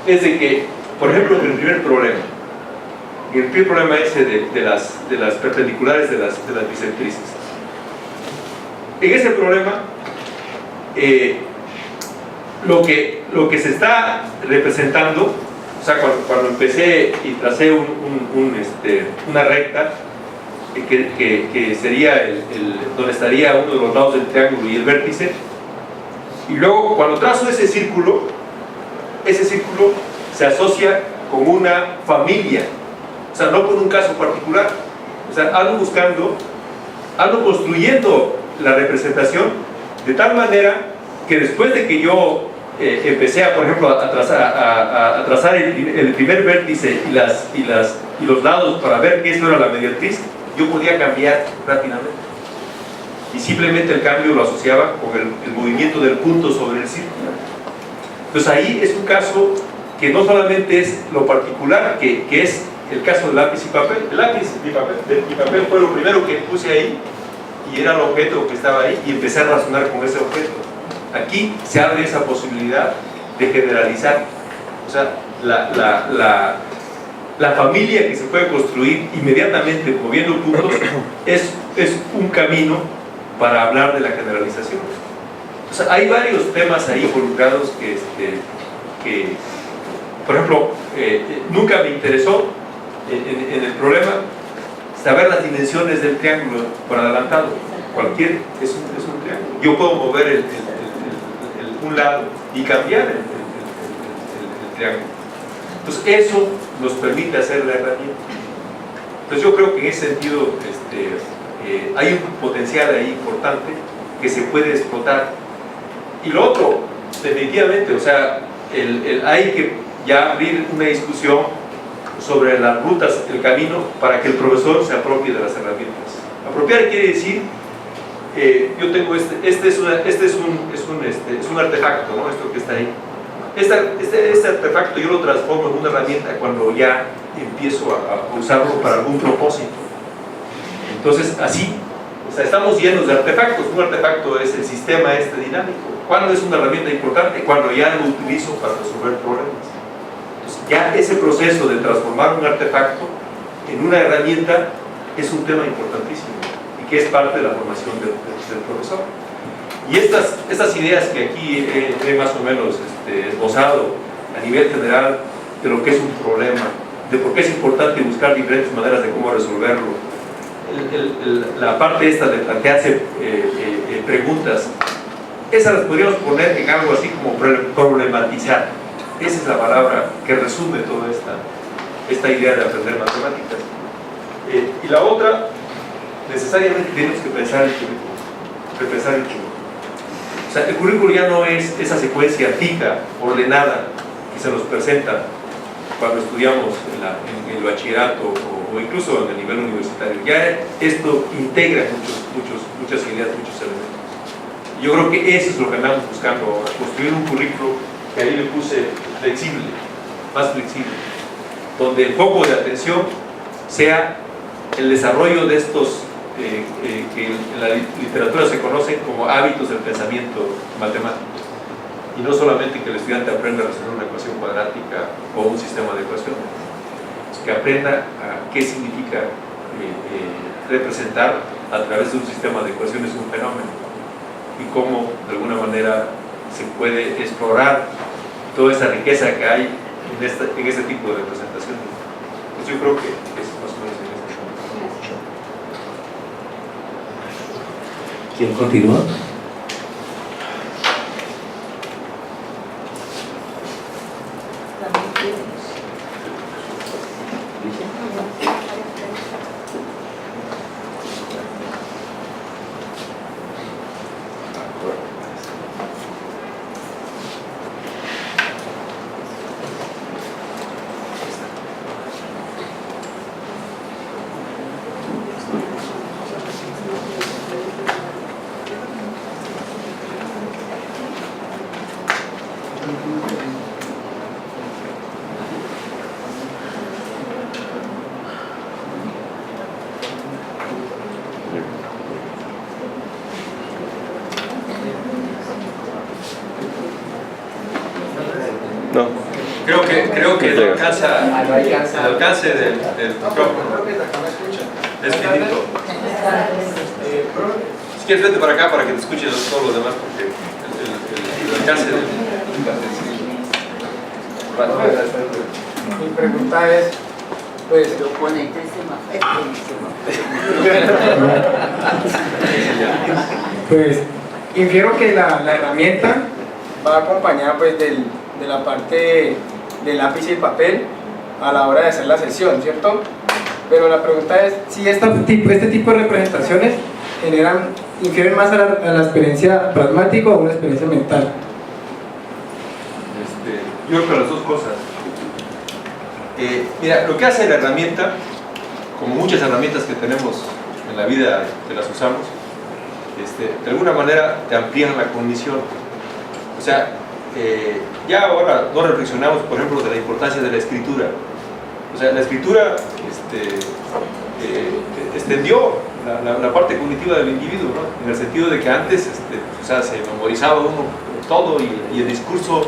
es de que, por ejemplo, el primer problema ese de las perpendiculares de las bisectrices. En ese problema, lo que se está representando, o sea, cuando empecé y tracé una recta que sería donde estaría uno de los lados del triángulo y el vértice, y luego cuando trazo ese círculo se asocia con una familia, o sea, no con un caso particular. O sea, ando construyendo la representación de tal manera que después de que yo empecé por ejemplo, a trazar el primer vértice y los lados para ver que eso era la mediatriz, yo podía cambiar rápidamente. Y simplemente el cambio lo asociaba con el movimiento del punto sobre el círculo. Entonces ahí es un caso que no solamente es lo particular, que es el caso del lápiz y papel. El lápiz y papel fue lo primero que puse ahí y era el objeto que estaba ahí y empecé a razonar con ese objeto. Aquí se abre esa posibilidad de generalizar. O sea, la familia que se puede construir inmediatamente moviendo puntos es un camino para hablar de la generalización. O sea, hay varios temas ahí involucrados que por ejemplo, nunca me interesó en el problema saber las dimensiones del triángulo por adelantado. Cualquier es un triángulo. Yo puedo mover un lado y cambiar el triángulo. Entonces eso nos permite hacer la herramienta. Entonces yo creo que en ese sentido hay un potencial ahí importante que se puede explotar. Y lo otro, definitivamente, o sea, hay que ya abrir una discusión sobre las rutas, el camino, para que el profesor se apropie de las herramientas. Apropiar quiere decir, yo tengo este es un artefacto, ¿no? Esto que está ahí. Este artefacto yo lo transformo en una herramienta cuando ya empiezo a usarlo para algún propósito. Entonces, así, o sea, estamos llenos de artefactos. Un artefacto es el sistema dinámico. ¿Cuándo es una herramienta importante? Cuando ya lo utilizo para resolver problemas. Entonces, ya ese proceso de transformar un artefacto en una herramienta es un tema importantísimo y que es parte de la formación del profesor. Y estas ideas que aquí he más o menos esbozado a nivel general de lo que es un problema, de por qué es importante buscar diferentes maneras de cómo resolverlo, la parte esta de plantearse preguntas, esas las podríamos poner en algo así como problematizar. Esa es la palabra que resume toda esta idea de aprender matemáticas. Y la otra, necesariamente tenemos que pensar el currículo. O sea, el currículo ya no es esa secuencia fija, ordenada, que se nos presenta cuando estudiamos en el bachillerato o incluso en el nivel universitario. Ya esto integra muchas ideas, muchos elementos. Yo creo que eso es lo que andamos buscando ahora, construir un currículo que ahí le puse flexible, más flexible, donde el foco de atención sea el desarrollo de estos que en la literatura se conocen como hábitos del pensamiento matemático, y no solamente que el estudiante aprenda a resolver una ecuación cuadrática o un sistema de ecuaciones, que aprenda a qué significa representar a través de un sistema de ecuaciones un fenómeno y cómo de alguna manera se puede explorar toda esa riqueza que hay en este tipo de representaciones. Pues yo creo que es más o menos en este punto. ¿Quién continúa? No. Creo que no alcanza el alcance del micrófono. Es finito. Si quieres, vete para acá para que te escuchen todos los demás, porque el alcance del... Mi pregunta es, pues, pues infiero que la herramienta va acompañada pues de la parte del lápiz y papel a la hora de hacer la sesión, ¿cierto? Pero la pregunta es si este tipo de representaciones infieren más a la experiencia pragmática o a una experiencia mental. Yo creo que las dos cosas. Mira, lo que hace la herramienta, como muchas herramientas que tenemos en la vida que las usamos, de alguna manera te amplían la cognición. O sea, ya ahora no reflexionamos, por ejemplo, de la importancia de la escritura. O sea, la escritura extendió la parte cognitiva del individuo, ¿no? En el sentido de que antes o sea, se memorizaba uno todo y el discurso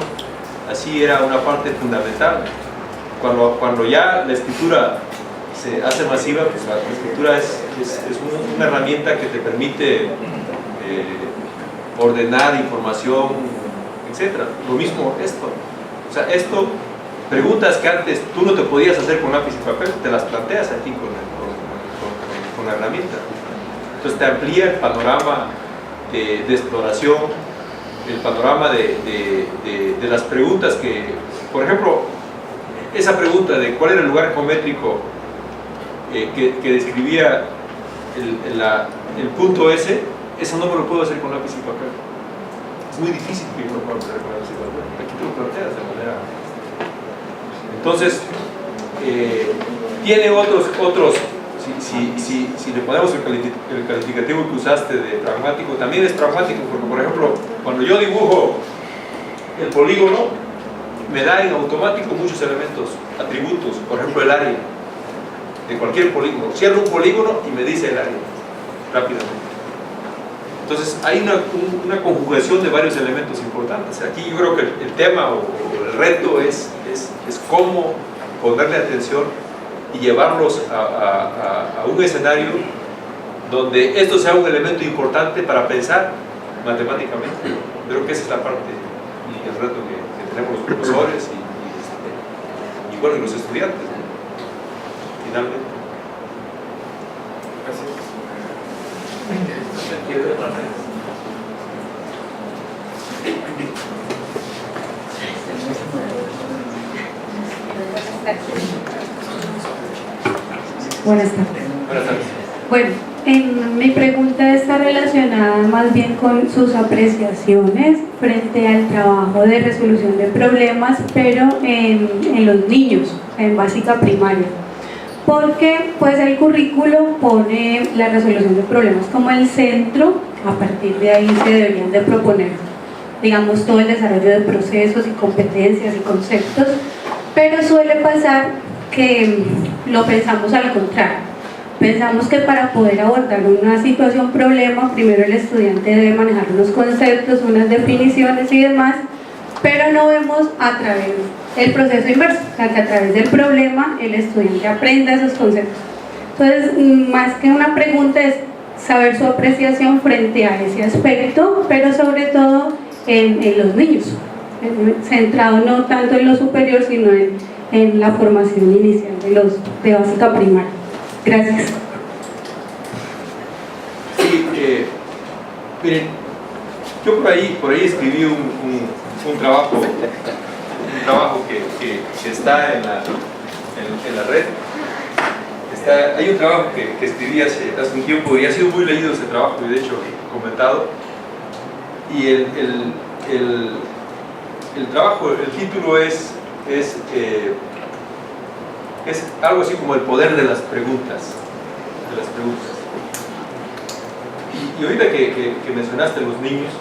así era una parte fundamental. Cuando ya la escritura se hace masiva, pues la escritura es una herramienta que te permite ordenar información, etc. Lo mismo esto. O sea, preguntas que antes tú no te podías hacer con lápiz y papel, te las planteas aquí con la herramienta. Entonces te amplía el panorama de exploración, el panorama de las preguntas que, por ejemplo, esa pregunta de cuál era el lugar geométrico que describía el punto S, eso no me lo puedo hacer con lápiz y papel. Es muy difícil que yo lo pueda hacer con lápiz y papel. Aquí tú lo planteas de manera... Entonces, tiene otros si le ponemos el calificativo que usaste de pragmático, también es pragmático, porque por ejemplo, cuando yo dibujo el polígono, me da en automático muchos elementos, atributos, por ejemplo el área de cualquier polígono. Cierro un polígono y me dice el área rápidamente. Entonces hay una conjugación de varios elementos importantes. Aquí yo creo que el tema o el reto es cómo ponerle atención y llevarlos a un escenario donde esto sea un elemento importante para pensar matemáticamente. Creo que esa es la parte y el reto que tenemos los profesores y bueno, y los estudiantes, ¿no? Finalmente. Buenas tardes. Buenas tardes. Bueno, mi pregunta está relacionada más bien con sus apreciaciones frente al trabajo de resolución de problemas, pero en los niños, en básica primaria. Porque pues el currículo pone la resolución de problemas como el centro, a partir de ahí se deberían de proponer, digamos, todo el desarrollo de procesos y competencias y conceptos, pero suele pasar que lo pensamos al contrario. Pensamos que para poder abordar una situación problema, primero el estudiante debe manejar unos conceptos, unas definiciones y demás, pero no vemos a través del proceso inverso, o sea, que a través del problema el estudiante aprenda esos conceptos. Entonces, más que una pregunta es saber su apreciación frente a ese aspecto, pero sobre todo en los niños, centrado no tanto en lo superior, sino en la formación inicial de básica primaria. Gracias. Sí, miren, yo por ahí escribí un trabajo que está en la red. Hay un trabajo que escribí hace un tiempo y ha sido muy leído ese trabajo y de hecho comentado. Y el trabajo, el título es algo así como el poder de las preguntas. Y ahorita que mencionaste los niños,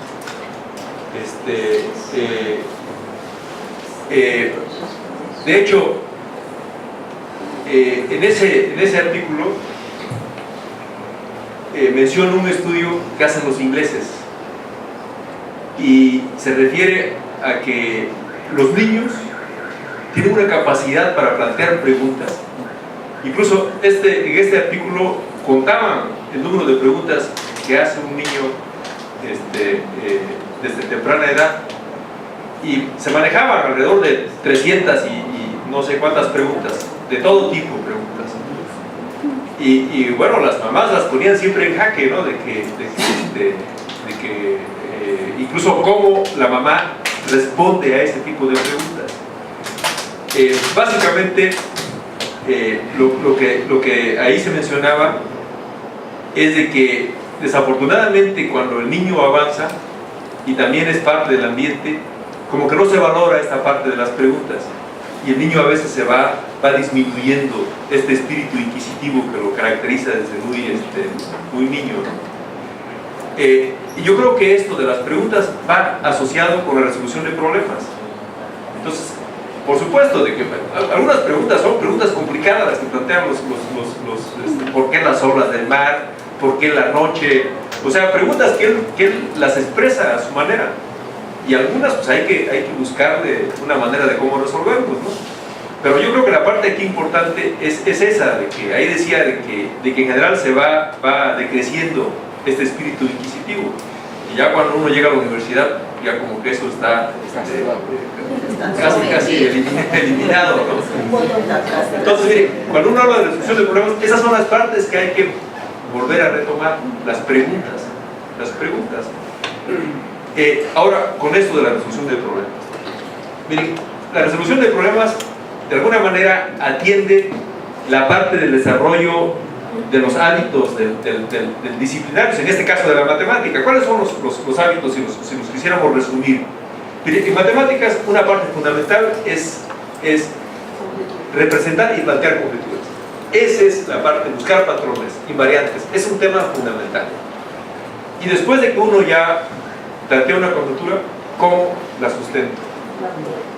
de hecho, en ese artículo menciona un estudio que hacen los ingleses y se refiere a que los niños tienen una capacidad para plantear preguntas. Incluso en este artículo contaban el número de preguntas que hace un niño desde temprana edad y se manejaban alrededor de 300 y no sé cuántas preguntas, de todo tipo de preguntas. Y bueno, las mamás las ponían siempre en jaque, ¿no? de que incluso cómo la mamá responde a ese tipo de preguntas. Básicamente lo que ahí se mencionaba es de que desafortunadamente cuando el niño avanza y también es parte del ambiente, como que no se valora esta parte de las preguntas y el niño a veces se va disminuyendo este espíritu inquisitivo que lo caracteriza desde muy niño, ¿no? Y yo creo que esto de las preguntas va asociado con la resolución de problemas. Entonces, por supuesto, de que algunas preguntas son preguntas complicadas las que plantean ¿por qué las olas del mar? ¿Por qué la noche? O sea, preguntas que él las expresa a su manera. Y algunas pues hay que buscarle una manera de cómo resolverlos, ¿no? Pero yo creo que la parte aquí importante es esa, de que ahí decía de que en general se va decreciendo este espíritu inquisitivo. Y ya cuando uno llega a la universidad, ya como que eso está casi eliminado, ¿no? Entonces, mire, cuando uno habla de resolución de problemas, esas son las partes que hay que volver a retomar, las preguntas. Ahora, con esto de la resolución de problemas, miren, la resolución de problemas de alguna manera atiende la parte del desarrollo de los hábitos del disciplinarios, en este caso de la matemática. ¿Cuáles son los hábitos si los quisiéramos resumir? En matemáticas una parte fundamental es representar y plantear conjeturas. Esa es la parte, buscar patrones invariantes, es un tema fundamental. Y después de que uno ya plantea una conjetura, ¿cómo la sustento?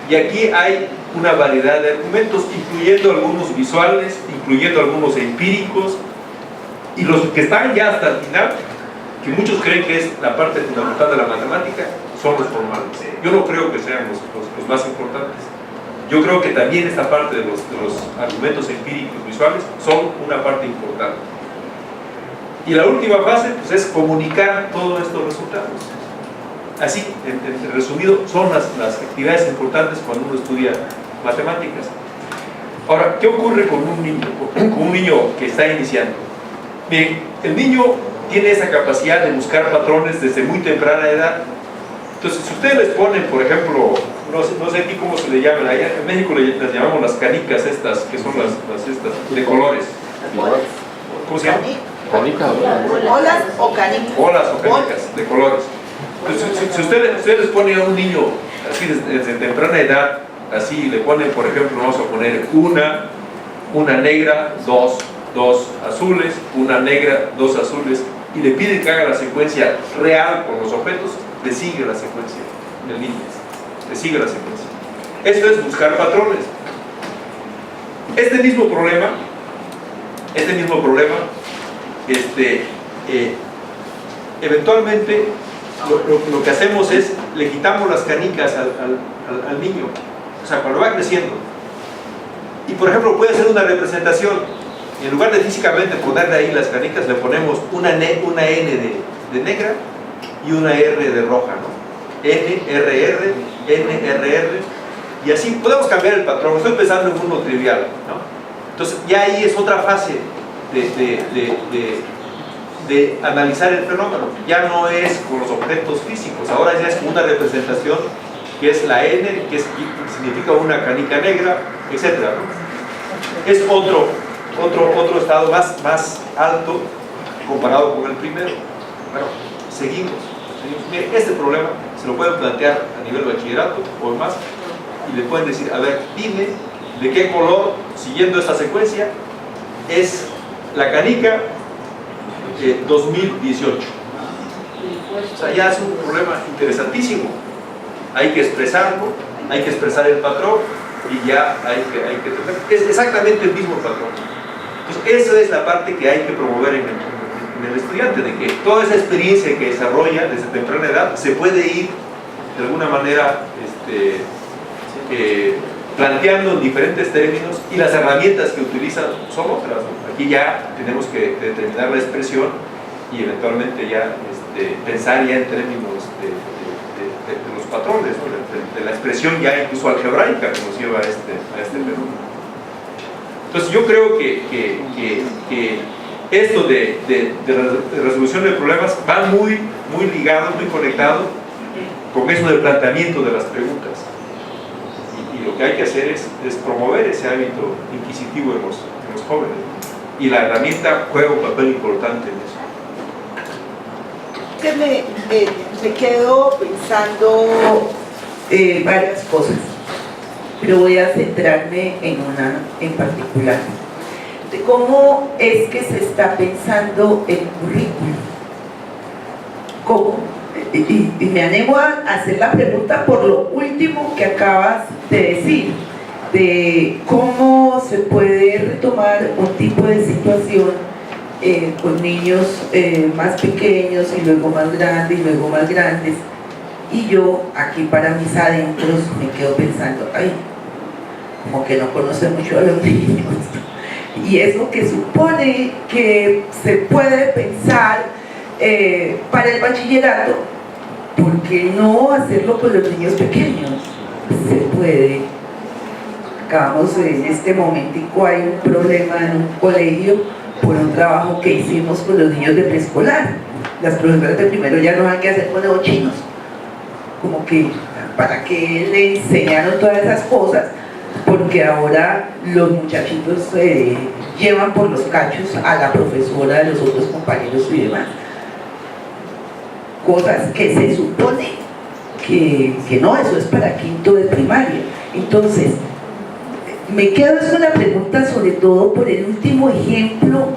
Y aquí hay una variedad de argumentos, incluyendo algunos visuales, incluyendo algunos empíricos, y los que están ya hasta el final, que muchos creen que es la parte fundamental de la matemática, son los formales. Yo no creo que sean los más importantes. Yo creo que también esta parte de los argumentos empíricos visuales son una parte importante. Y la última fase pues, es comunicar todos estos resultados. Así, en resumido, son las actividades importantes cuando uno estudia matemáticas. Ahora, ¿qué ocurre con un niño que está iniciando? Bien, el niño tiene esa capacidad de buscar patrones desde muy temprana edad. Entonces, si ustedes les ponen, por ejemplo, no sé aquí cómo se le llama, allá en México las llamamos las canicas estas, que son las estas de colores. ¿Cómo se llama? Olas o canicas. Olas o canicas de colores. Entonces, si ustedes les ponen a un niño así desde temprana edad, así le ponen, por ejemplo, vamos a poner una negra, dos azules, una negra, dos azules, y le piden que haga la secuencia real con los objetos, le sigue la secuencia del niño, le sigue la secuencia. Esto es buscar patrones. Este mismo problema, eventualmente lo que hacemos es, le quitamos las canicas al niño, o sea, cuando va creciendo. Y por ejemplo, puede ser una representación. En lugar de físicamente ponerle ahí las canicas, le ponemos una N de negra y una R de roja, ¿no? N, R, R, N, R, R. Y así podemos cambiar el patrón. Estoy pensando en uno trivial, ¿no? Entonces, ya ahí es otra fase de analizar el fenómeno. Ya no es con los objetos físicos, ahora ya es con una representación que es la N, que significa una canica negra, etc., ¿no? Es otro estado más alto comparado con el primero. Bueno, seguimos. Miren, este problema se lo pueden plantear a nivel bachillerato o más y le pueden decir, a ver, dime de qué color, siguiendo esta secuencia, es la canica 2018. O sea, ya es un problema interesantísimo. Hay que expresarlo, hay que expresar el patrón y ya hay que tener. Es exactamente el mismo patrón. Entonces, esa es la parte que hay que promover en el estudiante, de que toda esa experiencia que desarrolla desde temprana edad se puede ir de alguna manera planteando en diferentes términos, y las herramientas que utilizan son otras, ¿no? Aquí ya tenemos que determinar la expresión y eventualmente ya pensar ya en términos de los patrones, ¿no? de la expresión ya incluso algebraica que nos lleva a este fenómeno. Entonces yo creo que esto de resolución de problemas va muy ligado, muy conectado con eso del planteamiento de las preguntas. Y lo que hay que hacer es promover ese hábito inquisitivo en los jóvenes. Y la herramienta juega un papel importante en eso. Que me quedo pensando varias cosas, pero voy a centrarme en una en particular, de cómo es que se está pensando el currículo. ¿Cómo? Y me animo a hacer la pregunta por lo último que acabas de decir, de cómo se puede retomar un tipo de situación con niños más pequeños y luego más grandes y luego más grandes. Y yo aquí para mis adentros me quedo pensando, ay, como que no conoce mucho a los niños. Y eso que supone que se puede pensar para el bachillerato, ¿por qué no hacerlo con los niños pequeños? Se puede. Acabamos en este momentico, hay un problema en un colegio por un trabajo que hicimos con los niños de preescolar. Las profesoras de primero ya no saben qué hacer con los chinos, como que para qué le enseñaron todas esas cosas, porque ahora los muchachitos llevan por los cachos a la profesora de los otros compañeros y demás, cosas que se supone que no, eso es para quinto de primaria. Entonces me quedo con la pregunta, sobre todo por el último ejemplo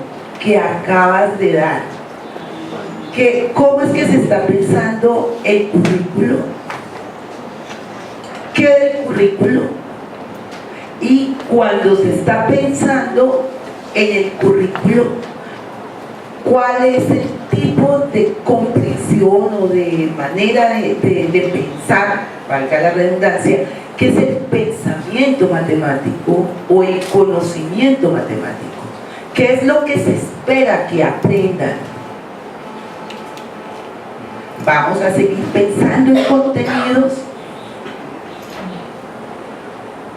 que acabas de dar, que cómo es que se está pensando el currículo, qué del currículo, y cuando se está pensando en el currículo, cuál es el tipo de comprensión o de manera de pensar, valga la redundancia, ¿Qué es el pensamiento matemático o el conocimiento matemático? ¿Qué es lo que se espera que aprendan? ¿Vamos a seguir pensando en contenidos?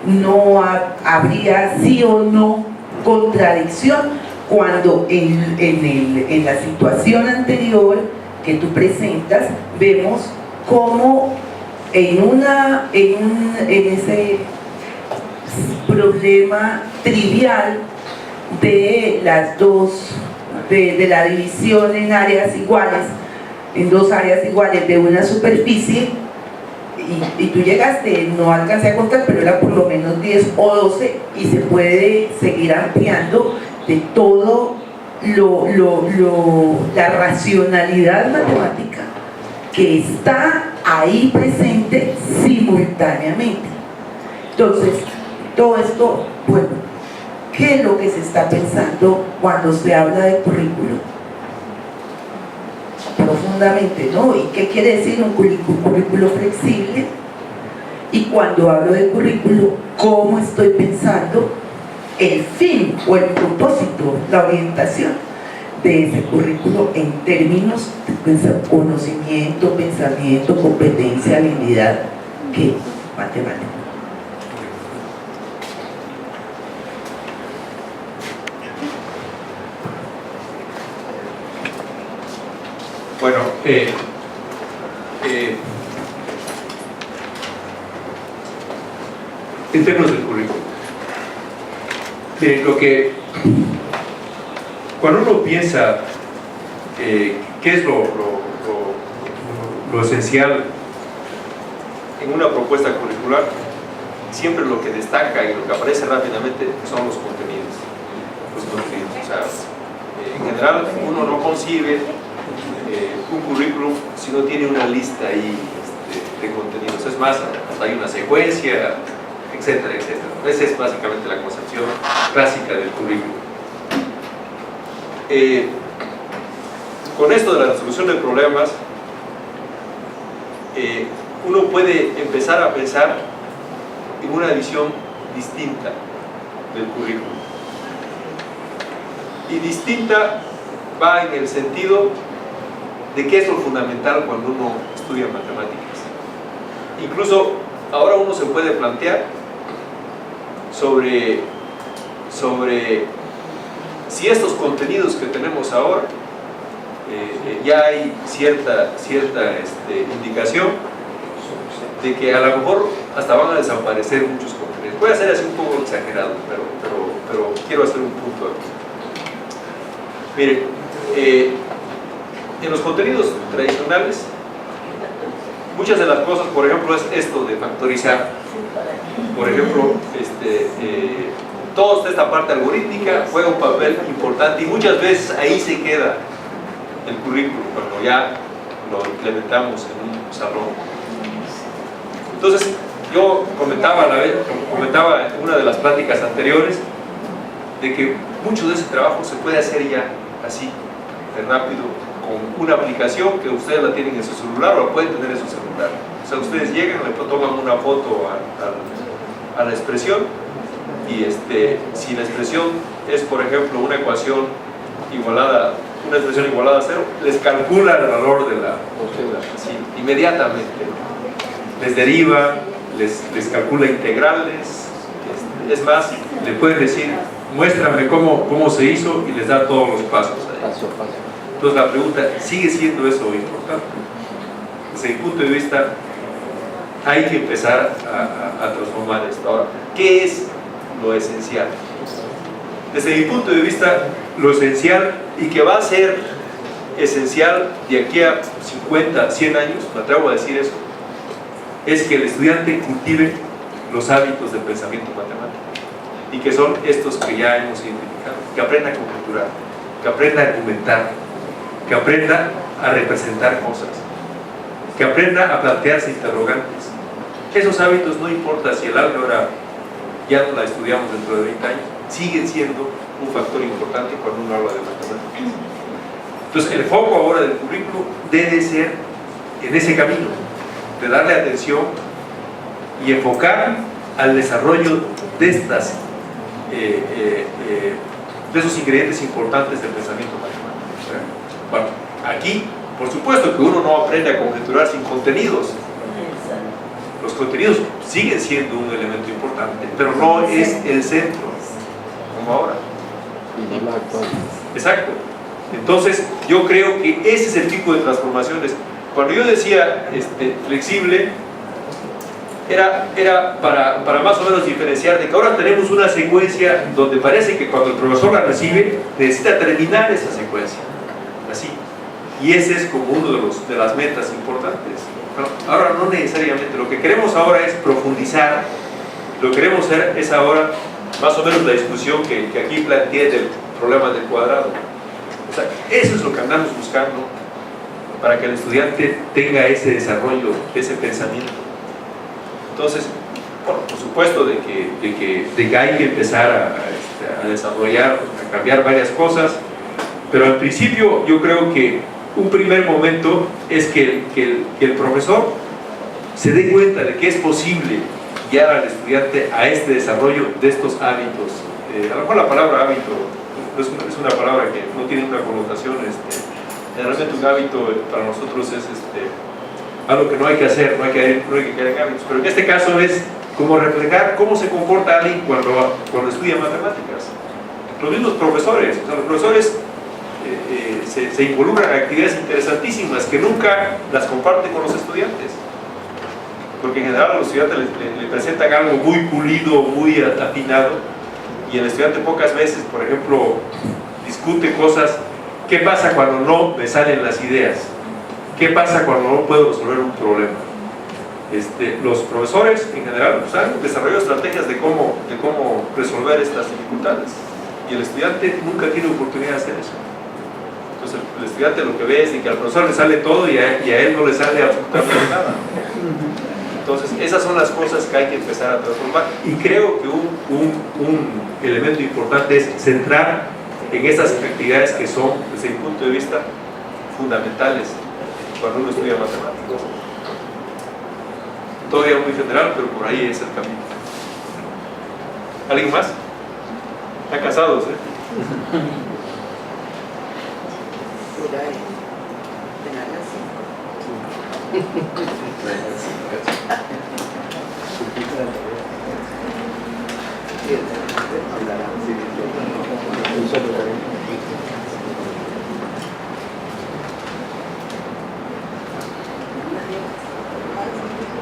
¿No habría sí o no contradicción cuando en la situación anterior que tú presentas vemos cómo en ese problema trivial de de la división en áreas iguales, en dos áreas iguales de una superficie, y tú llegaste, no alcancé a contar, pero era por lo menos 10 o 12, y se puede seguir ampliando de todo la racionalidad matemática que está ahí presente simultáneamente. Entonces, todo esto, bueno, ¿qué es lo que se está pensando cuando se habla de currículo? Profundamente, ¿no? ¿Y qué quiere decir un currículo flexible? Y cuando hablo de currículo, ¿cómo estoy pensando el fin o el propósito, la orientación de ese currículo en términos de conocimiento, pensamiento, competencia, habilidad, que matemática? Bueno, en términos del currículum, cuando uno piensa qué es lo esencial en una propuesta curricular, siempre lo que destaca y lo que aparece rápidamente son los contenidos. O sea, en general uno no concibe un currículum si no tiene una lista ahí de contenidos. Es más, hasta hay una secuencia, etcétera, etcétera. Esa es básicamente la concepción clásica del currículum. Con esto de la resolución de problemas, uno puede empezar a pensar en una visión distinta del currículum. Y distinta va en el sentido de qué es lo fundamental cuando uno estudia matemáticas. Incluso ahora uno se puede plantear sobre si estos contenidos que tenemos ahora ya hay cierta indicación de que a lo mejor hasta van a desaparecer muchos contenidos. Voy a ser así un poco exagerado, pero quiero hacer un punto aquí. Miren, en los contenidos tradicionales, muchas de las cosas, por ejemplo, es esto de factorizar. Por ejemplo, toda esta parte algorítmica juega un papel importante y muchas veces ahí se queda el currículum cuando ya lo implementamos en un salón. Entonces, yo comentaba en una de las pláticas anteriores de que mucho de ese trabajo se puede hacer ya así, de rápido, con una aplicación que ustedes la tienen en su celular o la pueden tener en su celular. O sea, ustedes llegan, le toman una foto a la expresión y si la expresión es, por ejemplo, una expresión igualada a 0, les calcula el valor de la así, inmediatamente. Les deriva, les calcula integrales, es más, le pueden decir, muéstrame cómo se hizo y les da todos los pasos ahí. Entonces la pregunta, ¿sigue siendo eso importante? Desde mi punto de vista, hay que empezar a transformar esto. Ahora, ¿qué es lo esencial? Desde mi punto de vista, lo esencial, y que va a ser esencial de aquí a 50, 100 años, me atrevo a decir eso, es que el estudiante cultive los hábitos del pensamiento matemático, y que son estos que ya hemos identificado, que aprenda a conjeturar, que aprenda a argumentar, que aprenda a representar cosas, que aprenda a plantearse interrogantes. Esos hábitos, no importa si el álgebra ya no la estudiamos dentro de 20 años, siguen siendo un factor importante cuando uno habla de matemáticas. Entonces el foco ahora del currículo debe ser en ese camino, de darle atención y enfocar al desarrollo de estas de esos ingredientes importantes del pensamiento matemático. Bueno, aquí, por supuesto que uno no aprende a conjeturar sin contenidos. Los contenidos siguen siendo un elemento importante, pero no es el centro, como ahora. Exacto. Entonces, yo creo que ese es el tipo de transformaciones. Cuando yo decía flexible, era para más o menos diferenciar de que ahora tenemos una secuencia donde parece que cuando el profesor la recibe, necesita terminar esa secuencia. Así. Y ese es como uno de las metas importantes. Bueno, ahora no necesariamente. Lo que queremos ahora es profundizar. Lo que queremos hacer es ahora más o menos la discusión que aquí planteé del problema del cuadrado. O sea, eso es lo que andamos buscando para que el estudiante tenga ese desarrollo, ese pensamiento. Entonces, bueno, por supuesto de que hay que empezar a desarrollar, a cambiar varias cosas, pero al principio yo creo que un primer momento es que el profesor se dé cuenta de que es posible guiar al estudiante a este desarrollo de estos hábitos. A lo mejor la palabra hábito es una palabra que no tiene una connotación, realmente un hábito para nosotros es algo que no hay que hacer, no hay que caer en hábitos, pero en este caso es como reflejar cómo se comporta alguien cuando estudia matemáticas. Los mismos profesores, o sea, los profesores se involucran en actividades interesantísimas que nunca las comparten con los estudiantes, porque en general a los estudiantes le presentan algo muy pulido, muy afinado, y el estudiante pocas veces, por ejemplo, discute cosas. ¿Qué pasa cuando no me salen las ideas? ¿Qué pasa cuando no puedo resolver un problema? Los profesores en general han desarrollado estrategias de cómo resolver estas dificultades, y el estudiante nunca tiene oportunidad de hacer eso. Entonces el estudiante lo que ve es que al profesor le sale todo y a él no le sale absolutamente nada. Entonces esas son las cosas que hay que empezar a transformar, y creo que un elemento importante es centrar en esas actividades que son, desde mi punto de vista, fundamentales cuando uno estudia matemáticas. Todavía muy general, pero por ahí es el camino. ¿Alguien más? Están casados,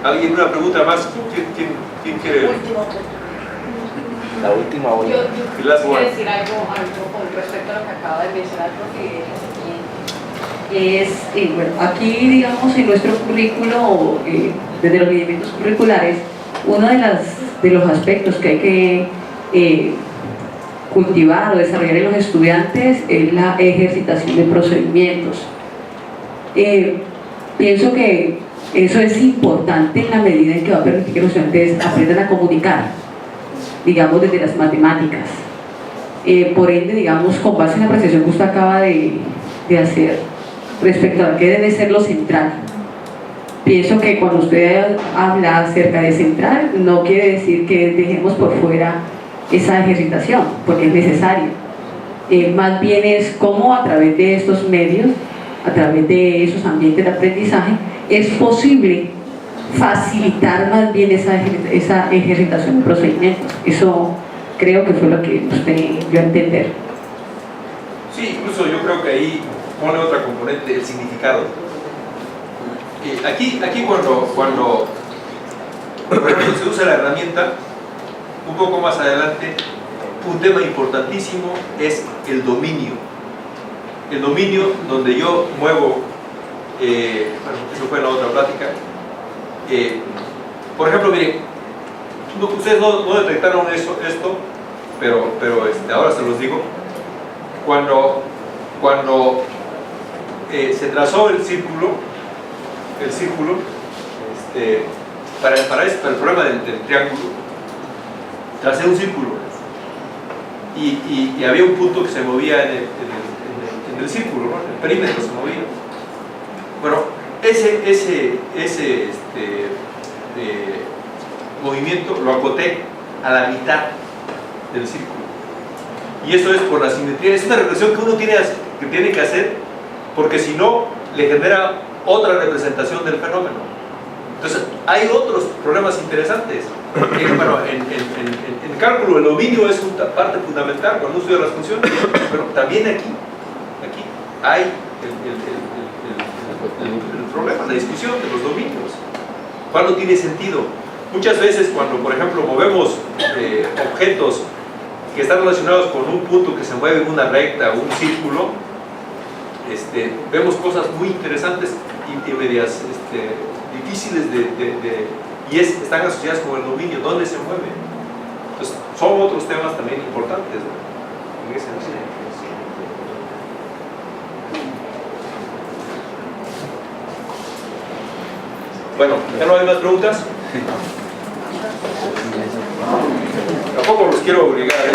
¿Alguien una pregunta más? ¿Quién quiere? La última hora. Yo quisiera decir algo con respecto a lo que acaba de mencionar, porque bueno, aquí, digamos, en nuestro currículo, desde los lineamientos curriculares, uno de los aspectos que hay que cultivar o desarrollar en los estudiantes es la ejercitación de procedimientos. Pienso que eso es importante en la medida en que va a permitir que los estudiantes aprendan a comunicar, digamos, desde las matemáticas. Por ende, digamos, con base en la apreciación que usted acaba de hacer respecto a qué debe ser lo central, pienso que cuando usted habla acerca de central, no quiere decir que dejemos por fuera esa ejercitación, porque es necesario. Más bien es cómo a través de estos medios, a través de esos ambientes de aprendizaje, es posible facilitar más bien esa ejercitación de procedimientos. Eso creo que fue lo que usted dio a entender. Sí, incluso yo creo que ahí pone otra componente, el significado. Aquí cuando se usa la herramienta, un poco más adelante, un tema importantísimo es el dominio. El dominio donde yo muevo, bueno, eso fue en la otra plática. Por ejemplo, miren, ustedes no detectaron esto, pero ahora se los digo. Cuando se trazó el círculo, para el problema del triángulo, tracé un círculo y había un punto que se movía en el círculo, ¿no? El perímetro se movía. Bueno, movimiento lo acoté a la mitad del círculo. Y eso es por la simetría. Es una regresión que uno tiene que hacer, porque si no, le genera otra representación del fenómeno. Entonces, hay otros problemas interesantes. Bueno, en cálculo, el dominio es una parte fundamental cuando uno estudia las funciones, pero también aquí hay el problema, la discusión de los dominios. ¿Cuándo tiene sentido? Muchas veces cuando, por ejemplo, movemos objetos que están relacionados con un punto que se mueve en una recta o un círculo, vemos cosas muy interesantes y medias difíciles y están asociadas con el dominio, dónde se mueve. Entonces, son otros temas también importantes, ¿no? En ese sentido. Bueno, ¿ya no hay más preguntas? Tampoco los quiero obligar, ¿eh?